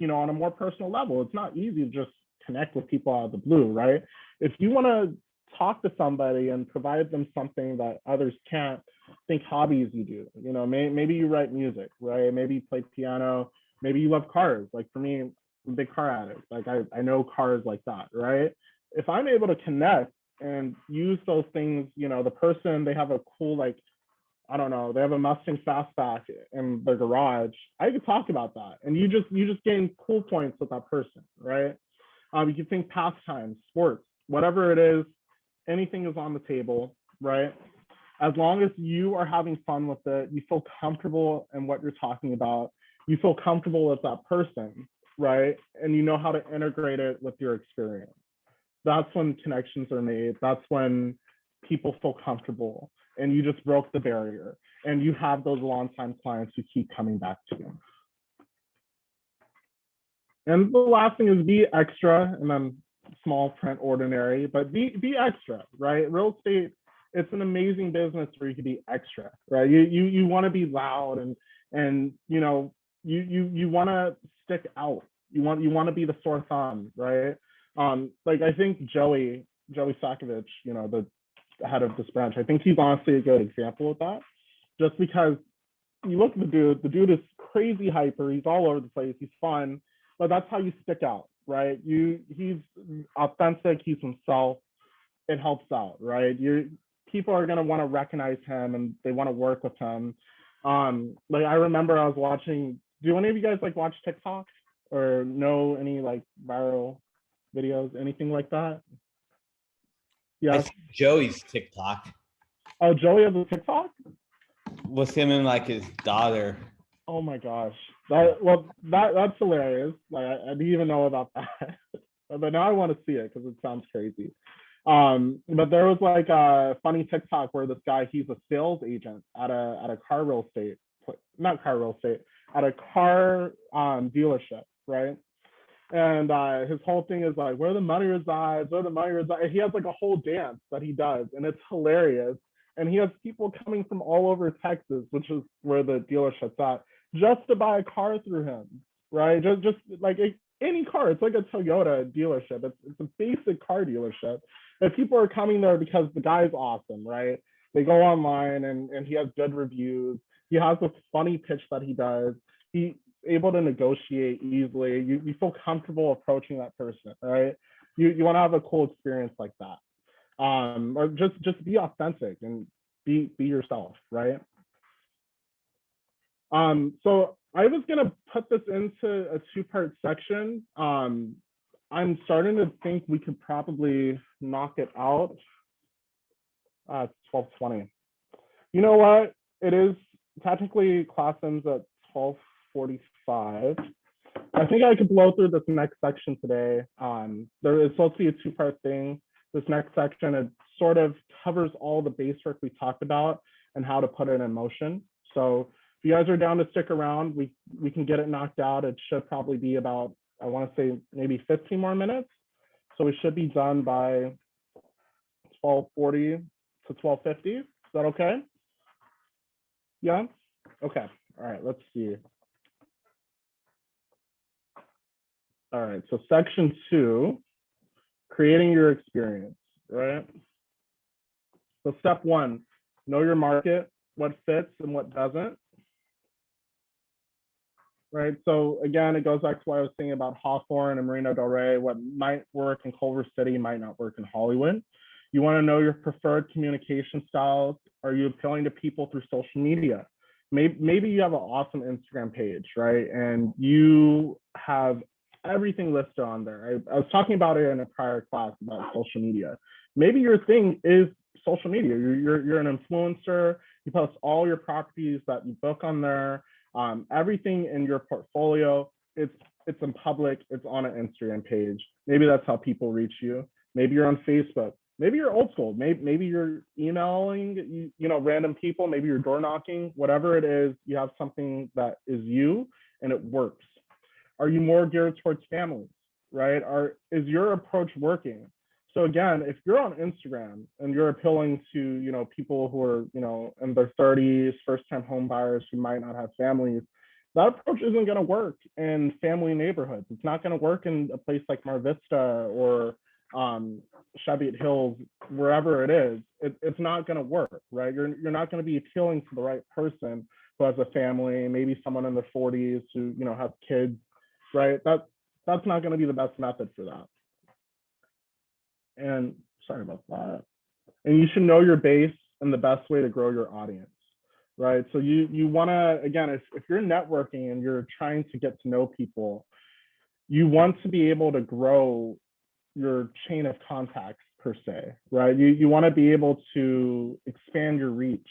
on a more personal level. It's not easy to just connect with people out of the blue, right? If you want to talk to somebody and provide them something that others can't, think hobbies you do. Maybe you write music, right? Maybe you play piano. Maybe you love cars. Like for me, I'm a big car addict. Like I know cars like that, right? If I'm able to connect and use those things, the person, they have a cool, like, I don't know, they have a Mustang Fastback in their garage. I could talk about that, and you just gain cool points with that person, right? You can think pastimes, sports, whatever it is, anything is on the table, right? As long as you are having fun with it, you feel comfortable in what you're talking about, you feel comfortable with that person, right? And you know how to integrate it with your experience. That's when connections are made. That's when people feel comfortable and you just broke the barrier and you have those longtime clients who keep coming back to you. And the last thing is be extra, and then small print ordinary, but be extra, right? Real estate, it's an amazing business where you can be extra, right? You want to be loud and you want to stick out. You want to be the sore thumb, right? Like I think Joey Sakovic, the head of this branch, I think he's honestly a good example of that. Just because you look at the dude is crazy hyper, he's all over the place, he's fun, but that's how you stick out, right? He's authentic, he's himself, it helps out, right? People are gonna want to recognize him and they want to work with him. Like I remember I was watching, do any of you guys like watch TikTok or know any like viral videos, anything like that? I Yeah. see Joey's TikTok Oh, Joey has a TikTok? with him and like his daughter. Oh my gosh. That's hilarious. Like I didn't even know about that. But now I want to see it because it sounds crazy. But there was like a funny TikTok where this guy, he's a sales agent at a car real estate, not car real estate, at a car dealership, right? And his whole thing is like, where the money resides, where the money resides. He has like a whole dance that he does, and it's hilarious. And he has people coming from all over Texas, which is where the dealership's at, just to buy a car through him, right? Just like any car. It's like a Toyota dealership. It's a basic car dealership. And people are coming there because the guy's awesome, right? They go online and he has good reviews. He has this funny pitch that he does. He's able to negotiate easily. You feel comfortable approaching that person, right? You want to have a cool experience like that. Or just be authentic and be yourself, right? So I was gonna put this into a two-part section. I'm starting to think we could probably knock it out. 12:20. You know what? It is technically class ends at 12:45. I think I could blow through this next section today. There is supposed to be a two-part thing. This next section, it sort of covers all the base work we talked about and how to put it in motion. So if you guys are down to stick around, we can get it knocked out. It should probably be about, I want to say maybe 15 more minutes. So we should be done by 12:40 to 12:50. Is that okay? Yeah? Okay. All right, let's see. All right, so section 2, creating your experience, right? So step 1, know your market, what fits and what doesn't. Right, so again, it goes back to what I was saying about Hawthorne and Marina Del Rey. What might work in Culver City might not work in Hollywood. You want to know your preferred communication styles. Are you appealing to people through social media? Maybe you have an awesome Instagram page, right? And you have everything listed on there. I was talking about it in a prior class about social media. Maybe your thing is social media. You're an influencer. You post all your properties that you book on there. Everything in your portfolio, it's in public, it's on an Instagram page. Maybe that's how people reach you. Maybe you're on Facebook. Maybe you're old school. Maybe you're emailing, random people. Maybe you're door knocking. Whatever it is, you have something that is you and it works. Are you more geared towards families, right? Is your approach working? So again, if you're on Instagram and you're appealing to, people who are, in their 30s, first-time home buyers who might not have families, That approach isn't going to work in family neighborhoods. It's not going to work in a place like Mar Vista or Cheviot Hills, wherever it is. It's not going to work, right? You're not going to be appealing to the right person who has a family, maybe someone in their 40s who, you know, have kids, right? That's not going to be the best method for that. And sorry about that. And you should know your base and the best way to grow your audience, right? So you want to, again, if you're networking and you're trying to get to know people, you want to be able to grow your chain of contacts per se, right? You want to be able to expand your reach.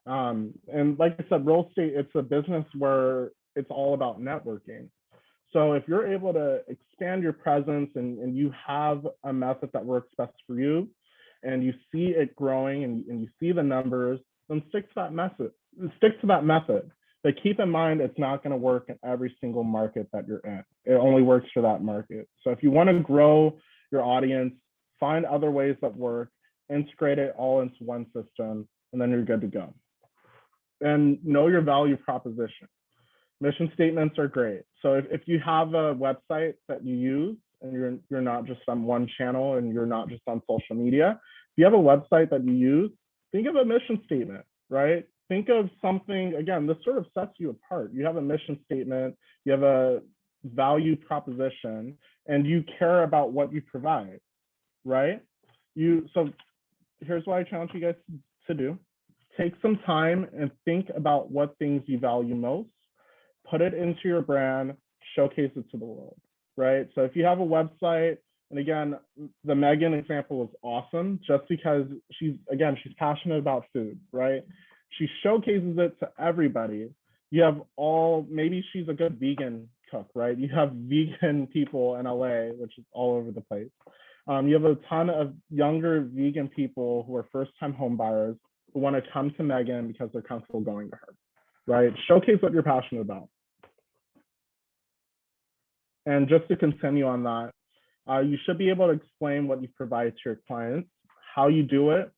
And like I said, real estate, it's a business where it's all about networking. So if you're able to expand your presence and you have a method that works best for you, and you see it growing and you see the numbers, then stick to that method. Stick to that method. But keep in mind, it's not going to work in every single market that you're in. It only works for that market. So if you want to grow your audience, find other ways that work, integrate it all into one system, and then you're good to go. And know your value proposition. Mission statements are great. So if you have a website that you use and you're not just on one channel and you're not just on social media, if you have a website that you use, think of a mission statement, right? Think of something, again, this sort of sets you apart. You have a mission statement, you have a value proposition, and you care about what you provide, right? So here's what I challenge you guys to do. Take some time and think about what things you value most, put it into your brand, showcase it to the world, right? So if you have a website, and again, the Megan example was awesome just because she's passionate about food, right? She showcases it to everybody. You have maybe she's a good vegan cook, right? You have vegan people in LA, which is all over the place. You have a ton of younger vegan people who are first-time home buyers who want to come to Megan because they're comfortable going to her, right? Showcase what you're passionate about. And just to continue on that, you should be able to explain what you provide to your clients, how you do it,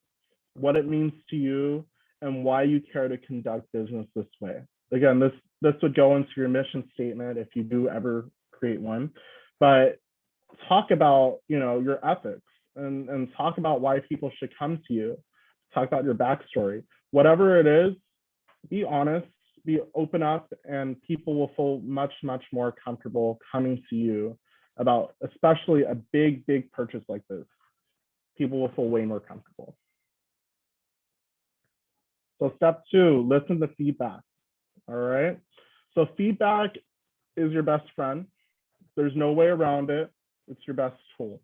what it means to you, and why you care to conduct business this way. Again, this would go into your mission statement if you do ever create one, but talk about, you know, your ethics and talk about why people should come to you. Talk about your backstory. Whatever it is, be honest, be open up, and people will feel much, much more comfortable coming to you about, especially a big, big purchase like this. People will feel way more comfortable. So step 2, listen to feedback. All right. So feedback is your best friend. There's no way around it. It's your best tool,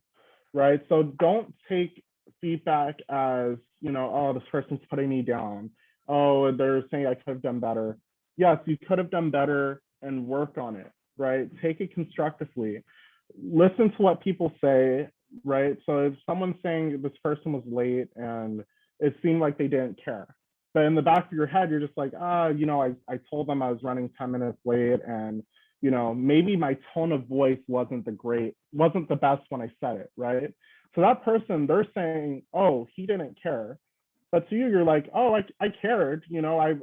right? So don't take feedback as, you know, oh, this person's putting me down. Oh, they're saying I could have done better. Yes, you could have done better and work on it, right? Take it constructively. Listen to what people say, right? So if someone's saying this person was late and it seemed like they didn't care, but in the back of your head, you're just like, you know, I told them I was running 10 minutes late, and, you know, maybe my tone of voice wasn't the best when I said it, right? So that person, they're saying, oh, he didn't care. But to you, you're like, oh, I cared, you know, I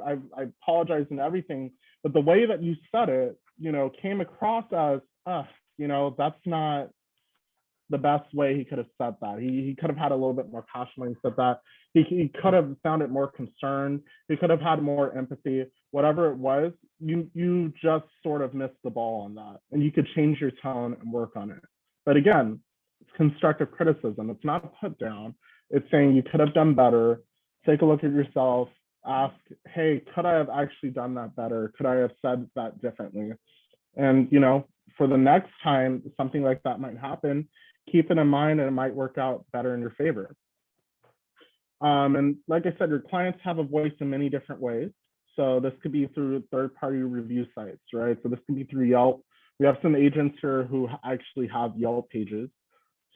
apologized and everything. But the way that you said it, you know, came across as, you know, that's not the best way he could have said that. He could have had a little bit more passion when he said that. He could have sounded more concerned. He could have had more empathy. Whatever it was, you just sort of missed the ball on that. And you could change your tone and work on it. But again, it's constructive criticism. It's not a put down. It's saying you could have done better. Take a look at yourself. Ask, hey, could I have actually done that better? Could I have said that differently? And, you know, for the next time something like that might happen, keep it in mind and it might work out better in your favor. And like I said, your clients have a voice in many different ways. So this could be through third-party review sites, right? So this could be through Yelp. We have some agents here who actually have Yelp pages.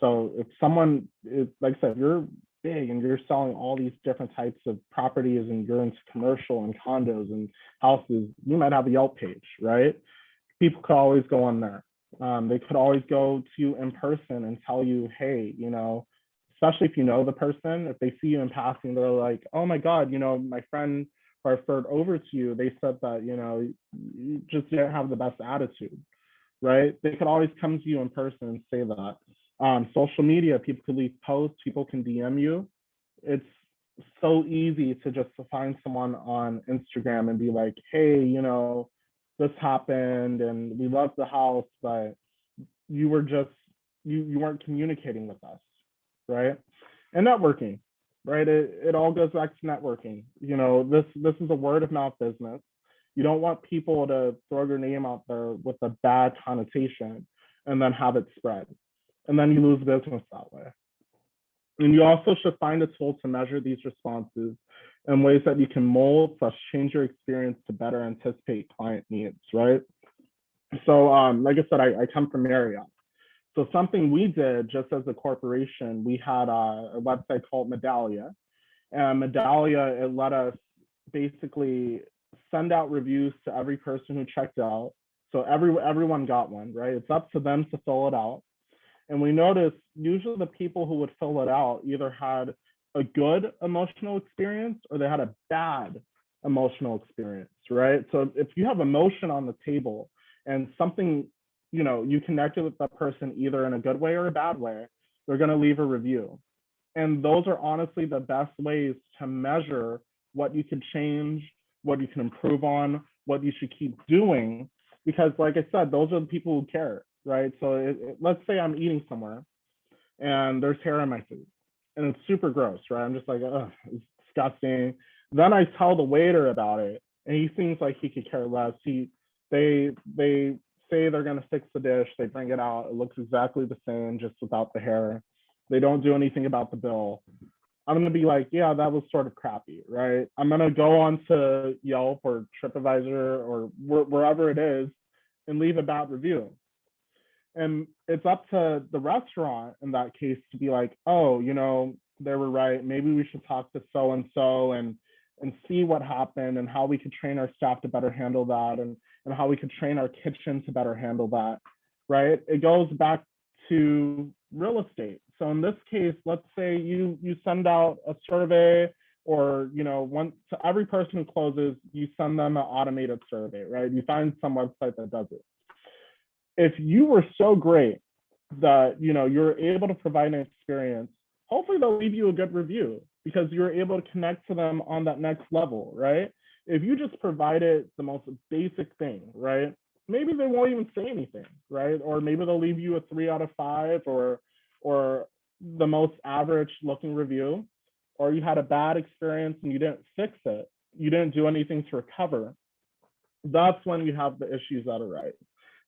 So if someone is, like I said, you're big and you're selling all these different types of properties and you're into commercial and condos and houses, you might have a Yelp page, right? People could always go on there. They could always go to you in person and tell you, hey, you know, especially if you know the person, if they see you in passing, they're like, oh my God, you know, my friend who I referred over to you, they said that, you know, you just didn't have the best attitude, right? They could always come to you in person and say that. Social media, people can leave posts, people can DM you. It's so easy to just find someone on Instagram and be like, hey, you know, this happened and we love the house, but you were just, you weren't communicating with us, right? And networking, right? It all goes back to networking. You know, this is a word of mouth business. You don't want people to throw your name out there with a bad connotation and then have it spread. And then you lose business that way. And you also should find a tool to measure these responses in ways that you can mold / change your experience to better anticipate client needs, right? So like I said, I come from Marriott. So something we did just as a corporation, we had a website called Medallia. And Medallia, it let us basically send out reviews to every person who checked out. So everyone got one, right? It's up to them to fill it out. And we noticed usually the people who would fill it out either had a good emotional experience or they had a bad emotional experience, right? So if you have emotion on the table and something, you know, you connected with that person either in a good way or a bad way, they're going to leave a review. And those are honestly the best ways to measure what you can change, what you can improve on, what you should keep doing. Because like I said, those are the people who care, right? So let's say I'm eating somewhere and there's hair on my food and it's super gross, right? I'm just like, oh, it's disgusting. Then I tell the waiter about it and he seems like he could care less. They say they're gonna fix the dish, they bring it out, it looks exactly the same, just without the hair. They don't do anything about the bill. I'm gonna be like, yeah, that was sort of crappy, right? I'm gonna go on to Yelp or TripAdvisor or wherever it is and leave a bad review. And it's up to the restaurant in that case to be like, oh, you know, they were right. Maybe we should talk to so and so and see what happened and how we could train our staff to better handle that and how we could train our kitchen to better handle that, right? It goes back to real estate. So in this case, let's say you send out a survey or, you know, one to every person who closes, you send them an automated survey, right? You find some website that does it. If you were so great that, you know, you're able to provide an experience, hopefully they'll leave you a good review because you're able to connect to them on that next level, right? If you just provided the most basic thing, right? Maybe they won't even say anything, right? Or maybe they'll leave you a 3 out of 5 or the most average looking review, or you had a bad experience and you didn't fix it. You didn't do anything to recover. That's when you have the issues that arise.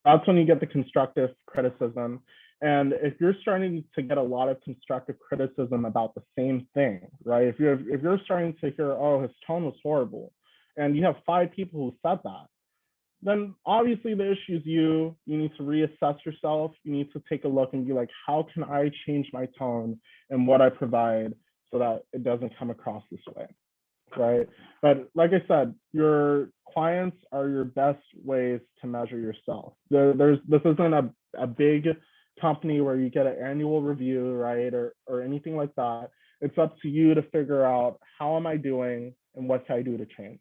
That's when you get the constructive criticism. And if you're starting to get a lot of constructive criticism about the same thing, right? If you're starting to hear, oh, his tone was horrible, and you have 5 people who said that, then obviously the issue is you need to reassess yourself. You need to take a look and be like, how can I change my tone and what I provide so that it doesn't come across this way, right? But like I said, your clients are your best ways to measure yourself. This isn't a big company where you get an annual review, right? Or anything like that. It's up to you to figure out how am I doing and what can I do to change.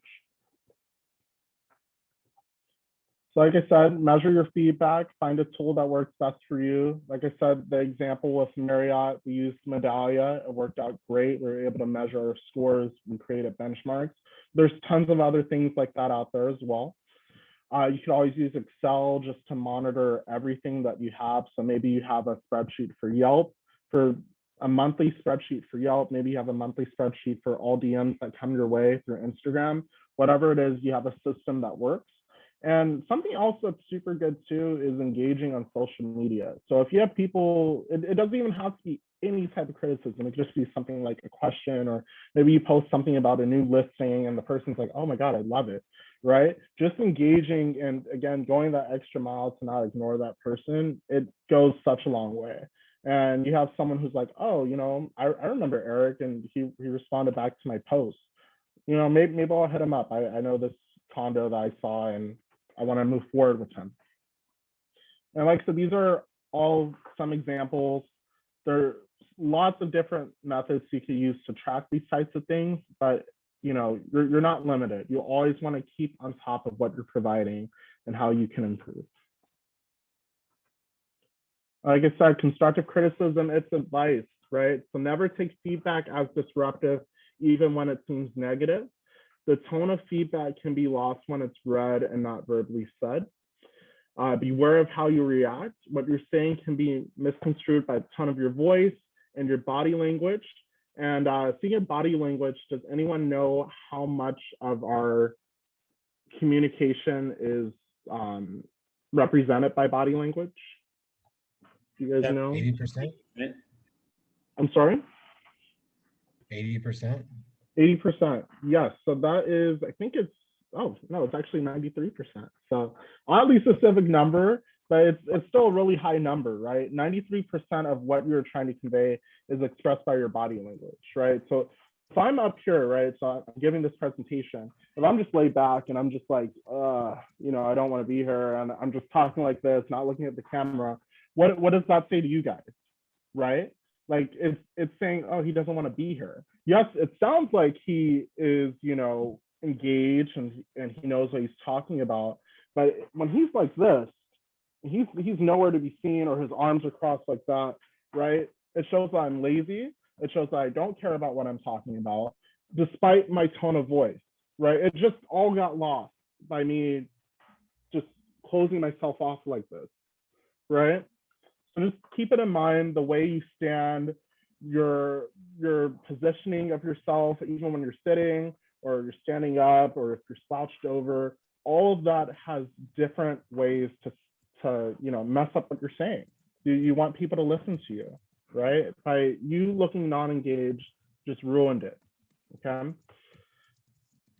So like I said, measure your feedback, find a tool that works best for you. Like I said, the example with Marriott, we used Medallia. It worked out great. We were able to measure our scores. We created benchmarks. There's tons of other things like that out there as well. You could always use Excel just to monitor everything that you have. So maybe you have a spreadsheet for Yelp, for a monthly spreadsheet for Yelp. Maybe you have a monthly spreadsheet for all DMs that come your way through Instagram. Whatever it is, you have a system that works. And something else that's super good too is engaging on social media. So if you have people, it doesn't even have to be any type of criticism. It could just be something like a question, or maybe you post something about a new listing and the person's like, oh my God, I love it, right? Just engaging and again, going that extra mile to not ignore that person, it goes such a long way. And you have someone who's like, oh, you know, I remember Eric and he responded back to my post. You know, maybe I'll hit him up. I know this condo that I saw and I want to move forward with him. And like I said, these are all some examples. There are lots of different methods you can use to track these types of things, but you're not limited. You always want to keep on top of what you're providing and how you can improve. Like I said, constructive criticism, it's advice, right? So never take feedback as disruptive, even when it seems negative. The tone of feedback can be lost when it's read and not verbally said. Beware of how you react. What you're saying can be misconstrued by the tone of your voice and your body language. And speaking of body language, does anyone know how much of our communication is represented by body language? Do you guys know? 80%? I'm sorry? 80%? 80%. Yes. So that is, I think it's, oh, no, it's actually 93%. So oddly specific number, but it's still a really high number, right? 93% of what you're trying to convey is expressed by your body language, right? So if I'm up here, right, so I'm giving this presentation, if I'm just laid back and I'm just like, I don't want to be here, and I'm just talking like this, not looking at the camera, what does that say to you guys, right? Like it's saying, oh, he doesn't want to be here. Yes, it sounds like he is, engaged and he knows what he's talking about, but when he's like this, he's nowhere to be seen, or his arms are crossed like that, right? It shows that I'm lazy. It shows that I don't care about what I'm talking about, despite my tone of voice, right? It just all got lost by me just closing myself off like this, right? So just keep it in mind, the way you stand, your positioning of yourself, even when you're sitting or you're standing up or if you're slouched over, all of that has different ways to mess up what you're saying. You want people to listen to you, right? By you looking non-engaged, just ruined it, okay?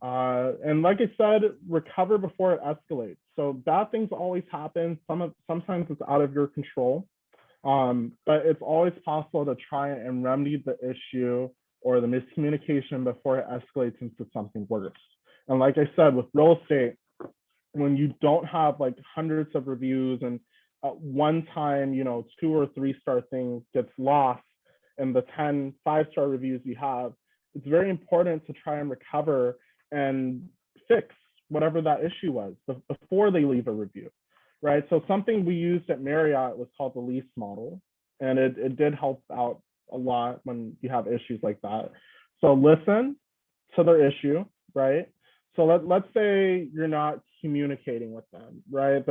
And like I said, recover before it escalates. So bad things always happen. Sometimes it's out of your control, but it's always possible to try and remedy the issue or the miscommunication before it escalates into something worse. And like I said, with real estate, when you don't have like hundreds of reviews and at one time, 2 or 3 star thing gets lost in the 10 5-star reviews you have, it's very important to try and recover and fix whatever that issue was before they leave a review, right? So something we used at Marriott was called the lease model, and it did help out a lot when you have issues like that. So listen to their issue, right? So let's say you're not communicating with them, right?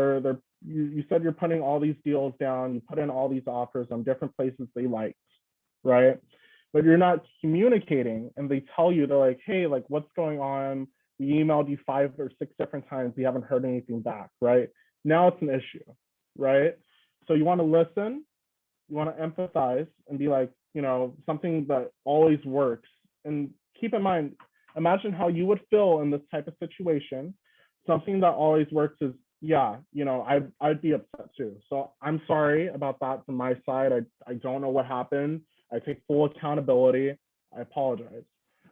You said you're putting all these deals down, you put in all these offers on different places they liked, right? But you're not communicating, and they tell you, they're like, hey, like, what's going on? We emailed you 5 or 6 different times, we haven't heard anything back, right? Now it's an issue, right? So you want to listen, you want to empathize and be like, something that always works. And keep in mind, imagine how you would feel in this type of situation. Something that always works is, yeah, I'd be upset too. So I'm sorry about that from my side. I don't know what happened. I take full accountability. I apologize.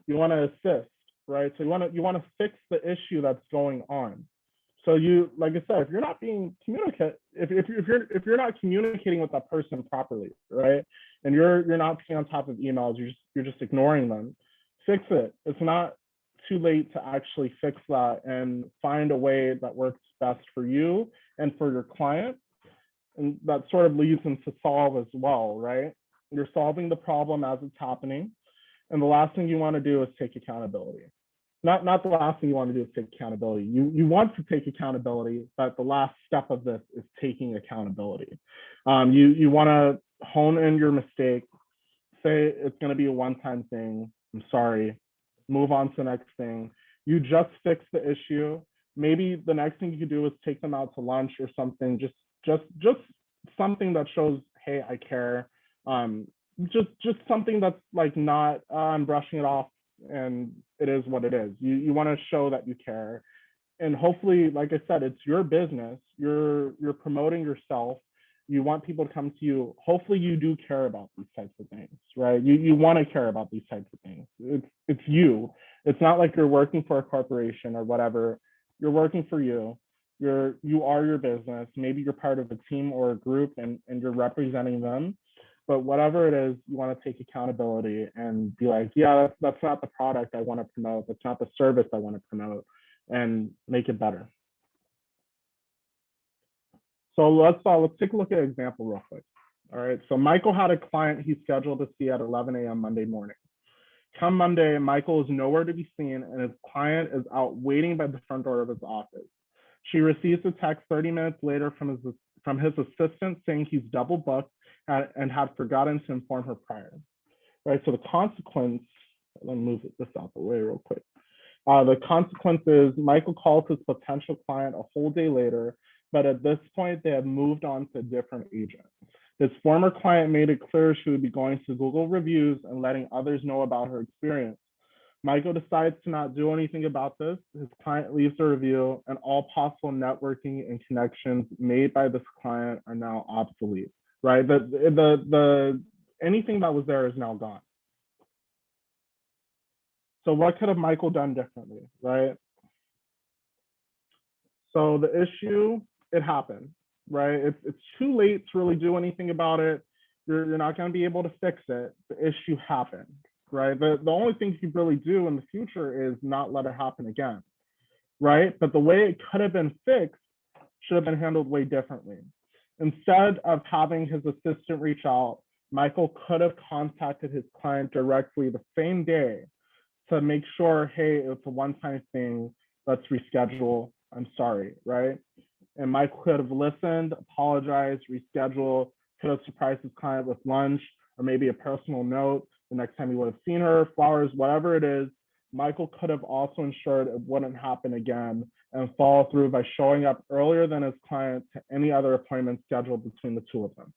You want to assist, right? So you want to fix the issue that's going on. So you, like I said, if you're not being if you're not communicating with that person properly, right, and you're not being on top of emails, you're just ignoring them, fix it. It's not too late to actually fix that and find a way that works best for you and for your client. And that sort of leads into solve as well, right? You're solving the problem as it's happening. And the last thing you want to do is take accountability. Not the last thing you want to do is take accountability. You want to take accountability, but the last step of this is taking accountability. You want to hone in your mistake, say it's going to be a one-time thing. I'm sorry. Move on to the next thing. You just fix the issue. Maybe the next thing you could do is take them out to lunch or something. Just something that shows, hey, I care. Just something that's like not I'm brushing it off and it is what it is. You want to show that you care. And hopefully, like I said, it's your business. You're promoting yourself. You want people to come to you. Hopefully you do care about these types of things, right? You want to care about these types of things. It's you. It's not like you're working for a corporation or whatever. You're working for you. You are your business. Maybe you're part of a team or a group and you're representing them. But whatever it is, you want to take accountability and be like, yeah, that's not the product I want to promote. That's not the service I want to promote, and make it better. So let's take a look at an example real quick. All right. So Michael had a client he scheduled to see at 11 a.m. Monday morning. Come Monday, Michael is nowhere to be seen, and his client is out waiting by the front door of his office. She receives a text 30 minutes later from his assistant saying he's double booked and had forgotten to inform her prior. Right. So the consequence, let me move this out the way real quick. The consequence is Michael calls his potential client a whole day later, but at this point they have moved on to a different agent. His former client made it clear she would be going to Google reviews and letting others know about her experience. Michael decides to not do anything about this. His client leaves a review, and all possible networking and connections made by this client are now obsolete. Right? The anything that was there is now gone. So what could have Michael done differently, right? So the issue, it happened, right? It's too late to really do anything about it. You're not going to be able to fix it. The issue happened, right? The only thing you can really do in the future is not let it happen again, right? But the way it could have been fixed should have been handled way differently. Instead of having his assistant reach out, Michael could have contacted his client directly the same day to make sure, hey, it's a one-time thing, let's reschedule, I'm sorry, right? And Mike could have listened, apologized, rescheduled, could have surprised his client with lunch or maybe a personal note the next time he would have seen her, flowers, whatever it is. Michael could have also ensured it wouldn't happen again and follow through by showing up earlier than his client to any other appointment scheduled between the two of them,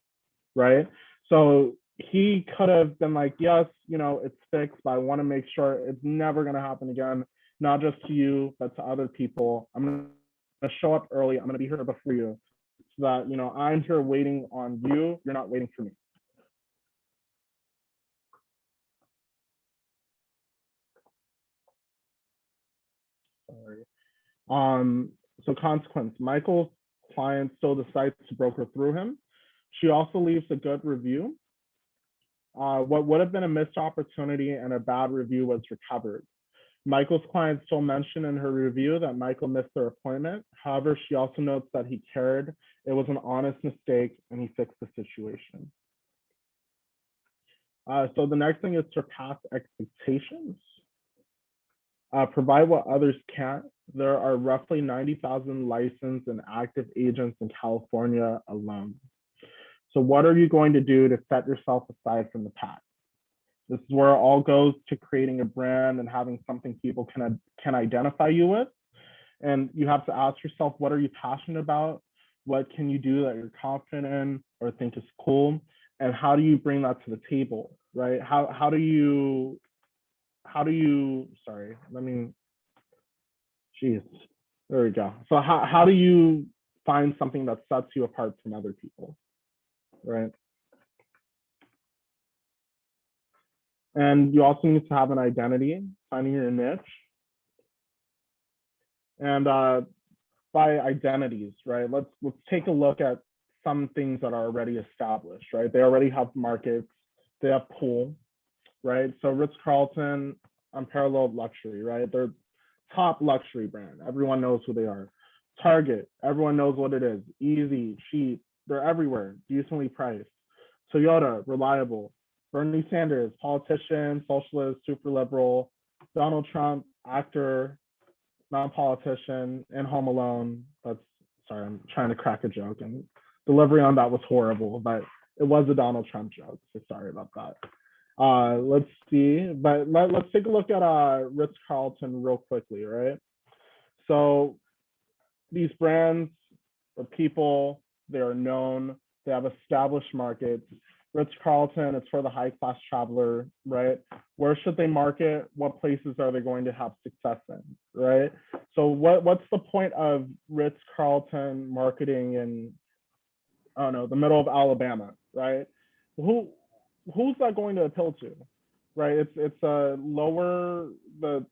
right? So he could have been like, yes, it's fixed, but I want to make sure it's never going to happen again, not just to you, but to other people. I'm going to show up early. I'm going to be here before you so that, I'm here waiting on you. You're not waiting for me. Sorry. So consequence, Michael's client still decides to broker through him. She also leaves a good review. What would have been a missed opportunity and a bad review was recovered. Michael's client still mentioned in her review that Michael missed their appointment. However, she also notes that he cared. It was an honest mistake and he fixed the situation. So the next thing is surpass expectations. Provide what others can't. There are roughly 90,000 licensed and active agents in California alone. So what are you going to do to set yourself aside from the pack? This is where it all goes to creating a brand and having something people can identify you with. And you have to ask yourself, what are you passionate about? What can you do that you're confident in or think is cool? And how do you bring that to the table, right? How do you, sorry, geez, there we go. So how do you find something that sets you apart from other people, right? And you also need to have an identity, finding your niche. And by identities, right? Let's take a look at some things that are already established, right? They already have markets, they have pool, right? So Ritz-Carlton, Unparalleled Luxury, right? They're top luxury brand. Everyone knows who they are. Target, everyone knows what it is. Easy, cheap, they're everywhere, decently priced. Toyota, reliable. Bernie Sanders, politician, socialist, super liberal. Donald Trump, actor, non-politician, in Home Alone. Sorry, I'm trying to crack a joke and delivery on that was horrible, but it was a Donald Trump joke, so sorry about that. Let's see, but let's take a look at Ritz-Carlton real quickly, right? So these brands, the people, they are known, they have established markets. Ritz-Carlton, it's for the high-class traveler, right? Where should they market? What places are they going to have success in, right? So what's the point of Ritz-Carlton marketing in, I don't know, the middle of Alabama, right? Who's that going to appeal to, right? It's a lower, the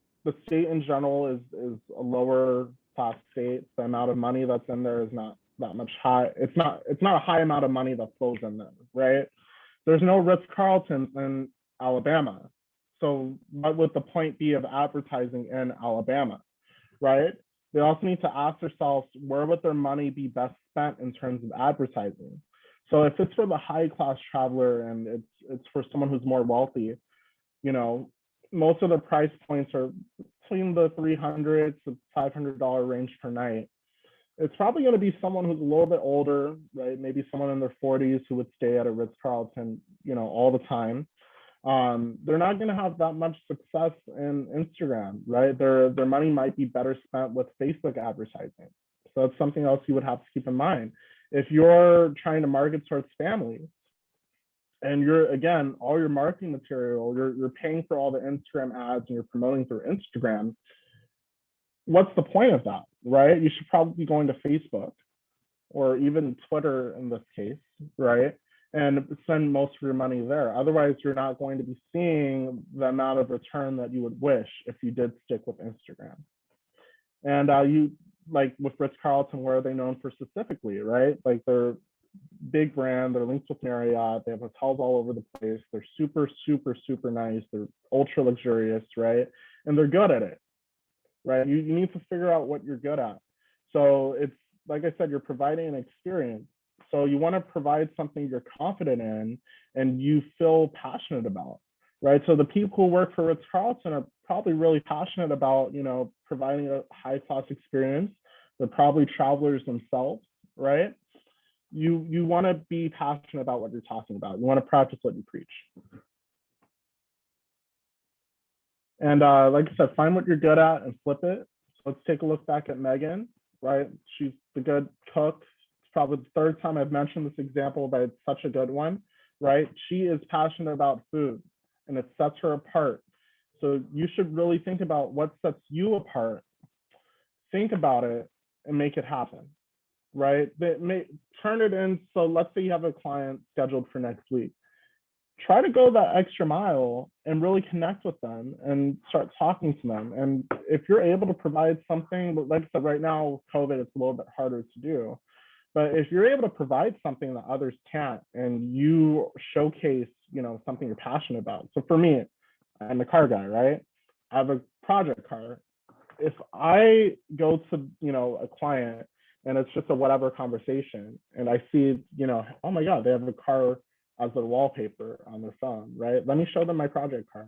state in general is a lower class state. The amount of money that's in there is not that much high. It's not a high amount of money that flows in there, right? There's no Ritz-Carltons in Alabama. So what would the point be of advertising in Alabama, right? They also need to ask themselves, where would their money be best spent in terms of advertising? So if it's for the high class traveler and it's for someone who's more wealthy, you know, most of the price points are between the $300 to $500 range per night. It's probably going to be someone who's a little bit older, right? Maybe someone in their 40s who would stay at a Ritz-Carlton, you know, all the time. They're not going to have that much success in Instagram, right? Their money might be better spent with Facebook advertising. So it's something else you would have to keep in mind. If you're trying to market towards families, and you're, again, all your marketing material, you're paying for all the Instagram ads and you're promoting through Instagram, what's the point of that, right? You should probably be going to Facebook or even Twitter in this case, right? And spend most of your money there. Otherwise, you're not going to be seeing the amount of return that you would wish if you did stick with Instagram. And you, like with Ritz-Carlton, where are they known for specifically, right? Like they're big brand, they're linked with Marriott, they have hotels all over the place, they're super, super, super nice, they're ultra luxurious, right? And they're good at it, right? You need to figure out what you're good at. So it's, like I said, you're providing an experience. So you want to provide something you're confident in and you feel passionate about, right? So the people who work for Ritz-Carlton are probably really passionate about, you know, providing a high-class experience. They're probably travelers themselves, right? You want to be passionate about what you're talking about. You want to practice what you preach. And like I said, find what you're good at and flip it. So let's take a look back at Megan, right? She's the good cook. It's probably the third time I've mentioned this example, but it's such a good one, right? She is passionate about food and it sets her apart. So you should really think about what sets you apart. Think about it and make it happen, right? Turn it in. So let's say you have a client scheduled for next week. Try to go that extra mile and really connect with them and start talking to them. And if you're able to provide something, but like I said, right now, COVID, it's a little bit harder to do. But if you're able to provide something that others can't and you showcase, you know, something you're passionate about. So for me, I'm a car guy, right? I have a project car. If I go to, you know, a client and it's just a whatever conversation and I see, you know, oh my God, they have a car as their wallpaper on their phone, right? Let me show them my project car,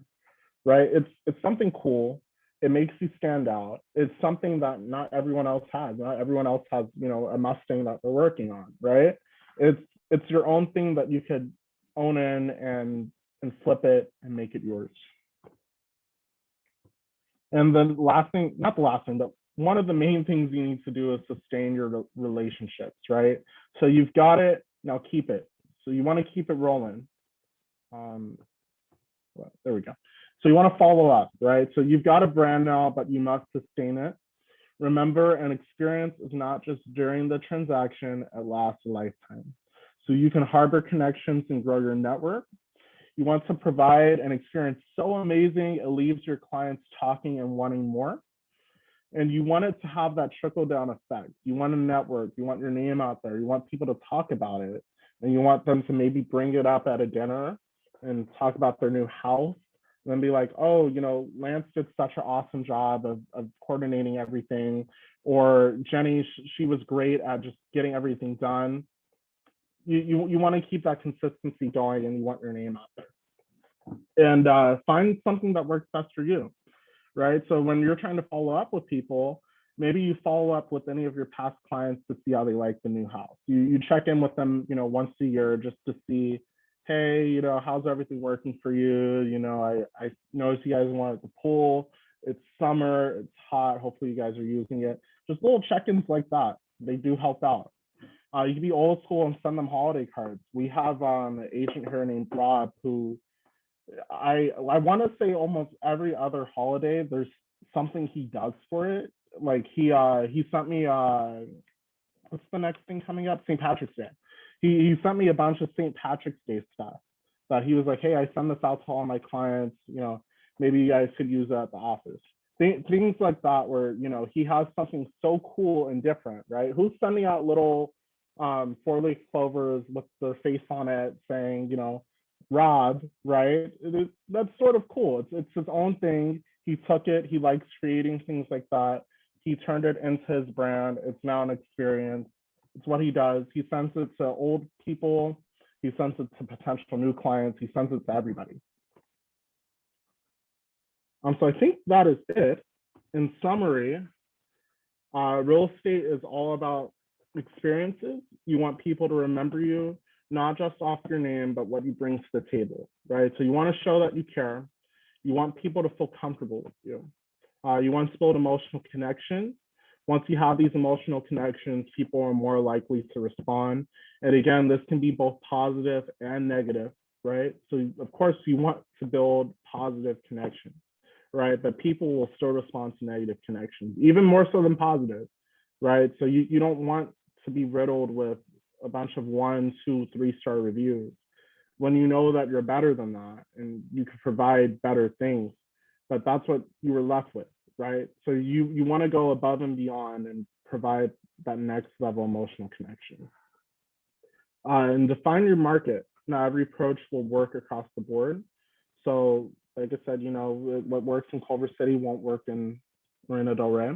right? It's something cool. It makes you stand out. It's something that not everyone else has. Not everyone else has, you know, a Mustang that they're working on, right? It's your own thing that you could own in and flip it and make it yours. And then last thing, not the last thing, but one of the main things you need to do is sustain your relationships, right? So you've got it, now keep it. So you want to keep it rolling. There we go. So you want to follow up, right? So you've got a brand now, but you must sustain it. Remember, an experience is not just during the transaction, it lasts a lifetime. So you can harbor connections and grow your network. You want to provide an experience so amazing, it leaves your clients talking and wanting more. And you want it to have that trickle down effect. You want a network, you want your name out there, you want people to talk about it. And you want them to maybe bring it up at a dinner and talk about their new house. And then be like, oh, you know, Lance did such an awesome job of coordinating everything. Or Jenny, she was great at just getting everything done. You want to keep that consistency going and you want your name out there. And find something that works best for you, right? So when you're trying to follow up with people, maybe you follow up with any of your past clients to see how they like the new house. You check in with them, you know, once a year just to see, hey, you know, how's everything working for you? You know, I noticed you guys wanted the pool. It's summer, it's hot. Hopefully you guys are using it. Just little check-ins like that. They do help out. You can be old school and send them holiday cards. We have an agent here named Rob who I want to say almost every other holiday there's something he does for it. Like he sent me what's the next thing coming up? St. Patrick's Day. He sent me a bunch of St. Patrick's Day stuff that he was like, hey, I send this out to all my clients, you know, maybe you guys could use it at the office. Things like that where, you know, he has something so cool and different, right? Who's sending out little 4-leaf clovers with their face on it saying, you know, Rob, right? That's sort of cool. It's his own thing. He took it. He likes creating things like that. He turned it into his brand. It's now an experience. It's what he does. He sends it to old people. He sends it to potential new clients. He sends it to everybody. So I think that is it. In summary, real estate is all about experiences. You want people to remember you, not just off your name, but what you bring to the table, right? So you want to show that you care. You want people to feel comfortable with you. You want to build emotional connections. Once you have these emotional connections, people are more likely to respond. And again, this can be both positive and negative, right? So of course you want to build positive connections, right? But people will still respond to negative connections, even more so than positive, right? So you don't want to be riddled with a bunch of 1, 2, 3-star reviews when you know that you're better than that and you can provide better things. But that's what you were left with, right? So you want to go above and beyond and provide that next level emotional connection. And define your market. Now, every approach will work across the board. So like I said, you know, what works in Culver City won't work in Marina Del Rey.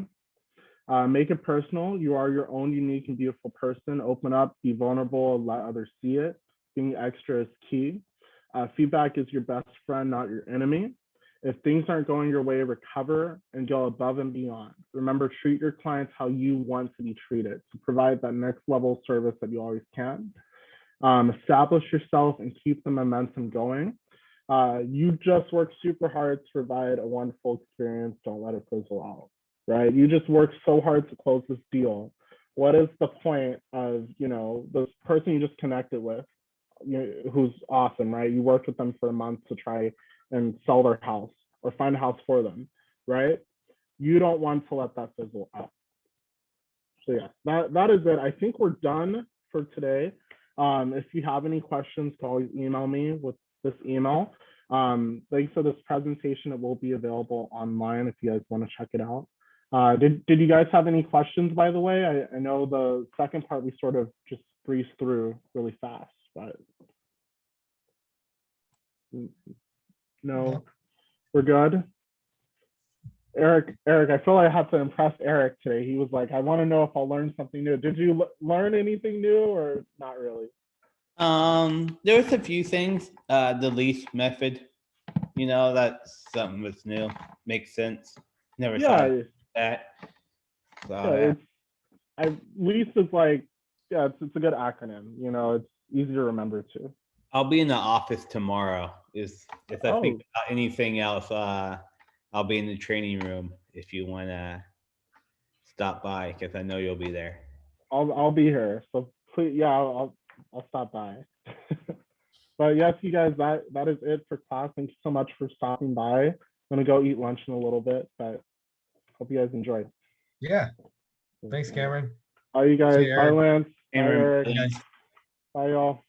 Make it personal. You are your own unique and beautiful person. Open up, be vulnerable, let others see it. Being extra is key. Feedback is your best friend, not your enemy. If things aren't going your way, recover and go above and beyond. Remember, treat your clients how you want to be treated to provide that next level service that you always can. Establish yourself and keep the momentum going. You just work super hard to provide a wonderful experience. Don't let it fizzle out, right? You just work so hard to close this deal. What is the point of, you know, this person you just connected with, you know, who's awesome, right? You worked with them for a month to try and sell their house or find a house for them, right? You don't want to let that fizzle out. So yeah, that is it. I think we're done for today. If you have any questions, always email me with this email. Thanks for this presentation. It will be available online if you guys want to check it out. Did you guys have any questions, by the way? I know the second part we sort of just breezed through really fast, but no, we're good. Eric, I feel like I have to impress Eric today. He was like, I want to know if I'll learn something new. Did you learn anything new or not really? There was a few things. The lease method, you know, that's something that's new. Makes sense. Never saw that. So, lease is like, yeah, it's a good acronym. You know, it's easy to remember too. I'll be in the office tomorrow. If I think about anything else, I'll be in the training room if you want to stop by, because I know you'll be there. I'll be here. So please, yeah, I'll stop by. But yes, you guys, that is it for class. Thank you so much for stopping by. I'm gonna go eat lunch in a little bit, but hope you guys enjoy. Yeah. Thanks, Cameron. Bye, you guys. See you, Bye, Eric. Lance. Bye, Cameron, Eric. Guys. Bye, y'all.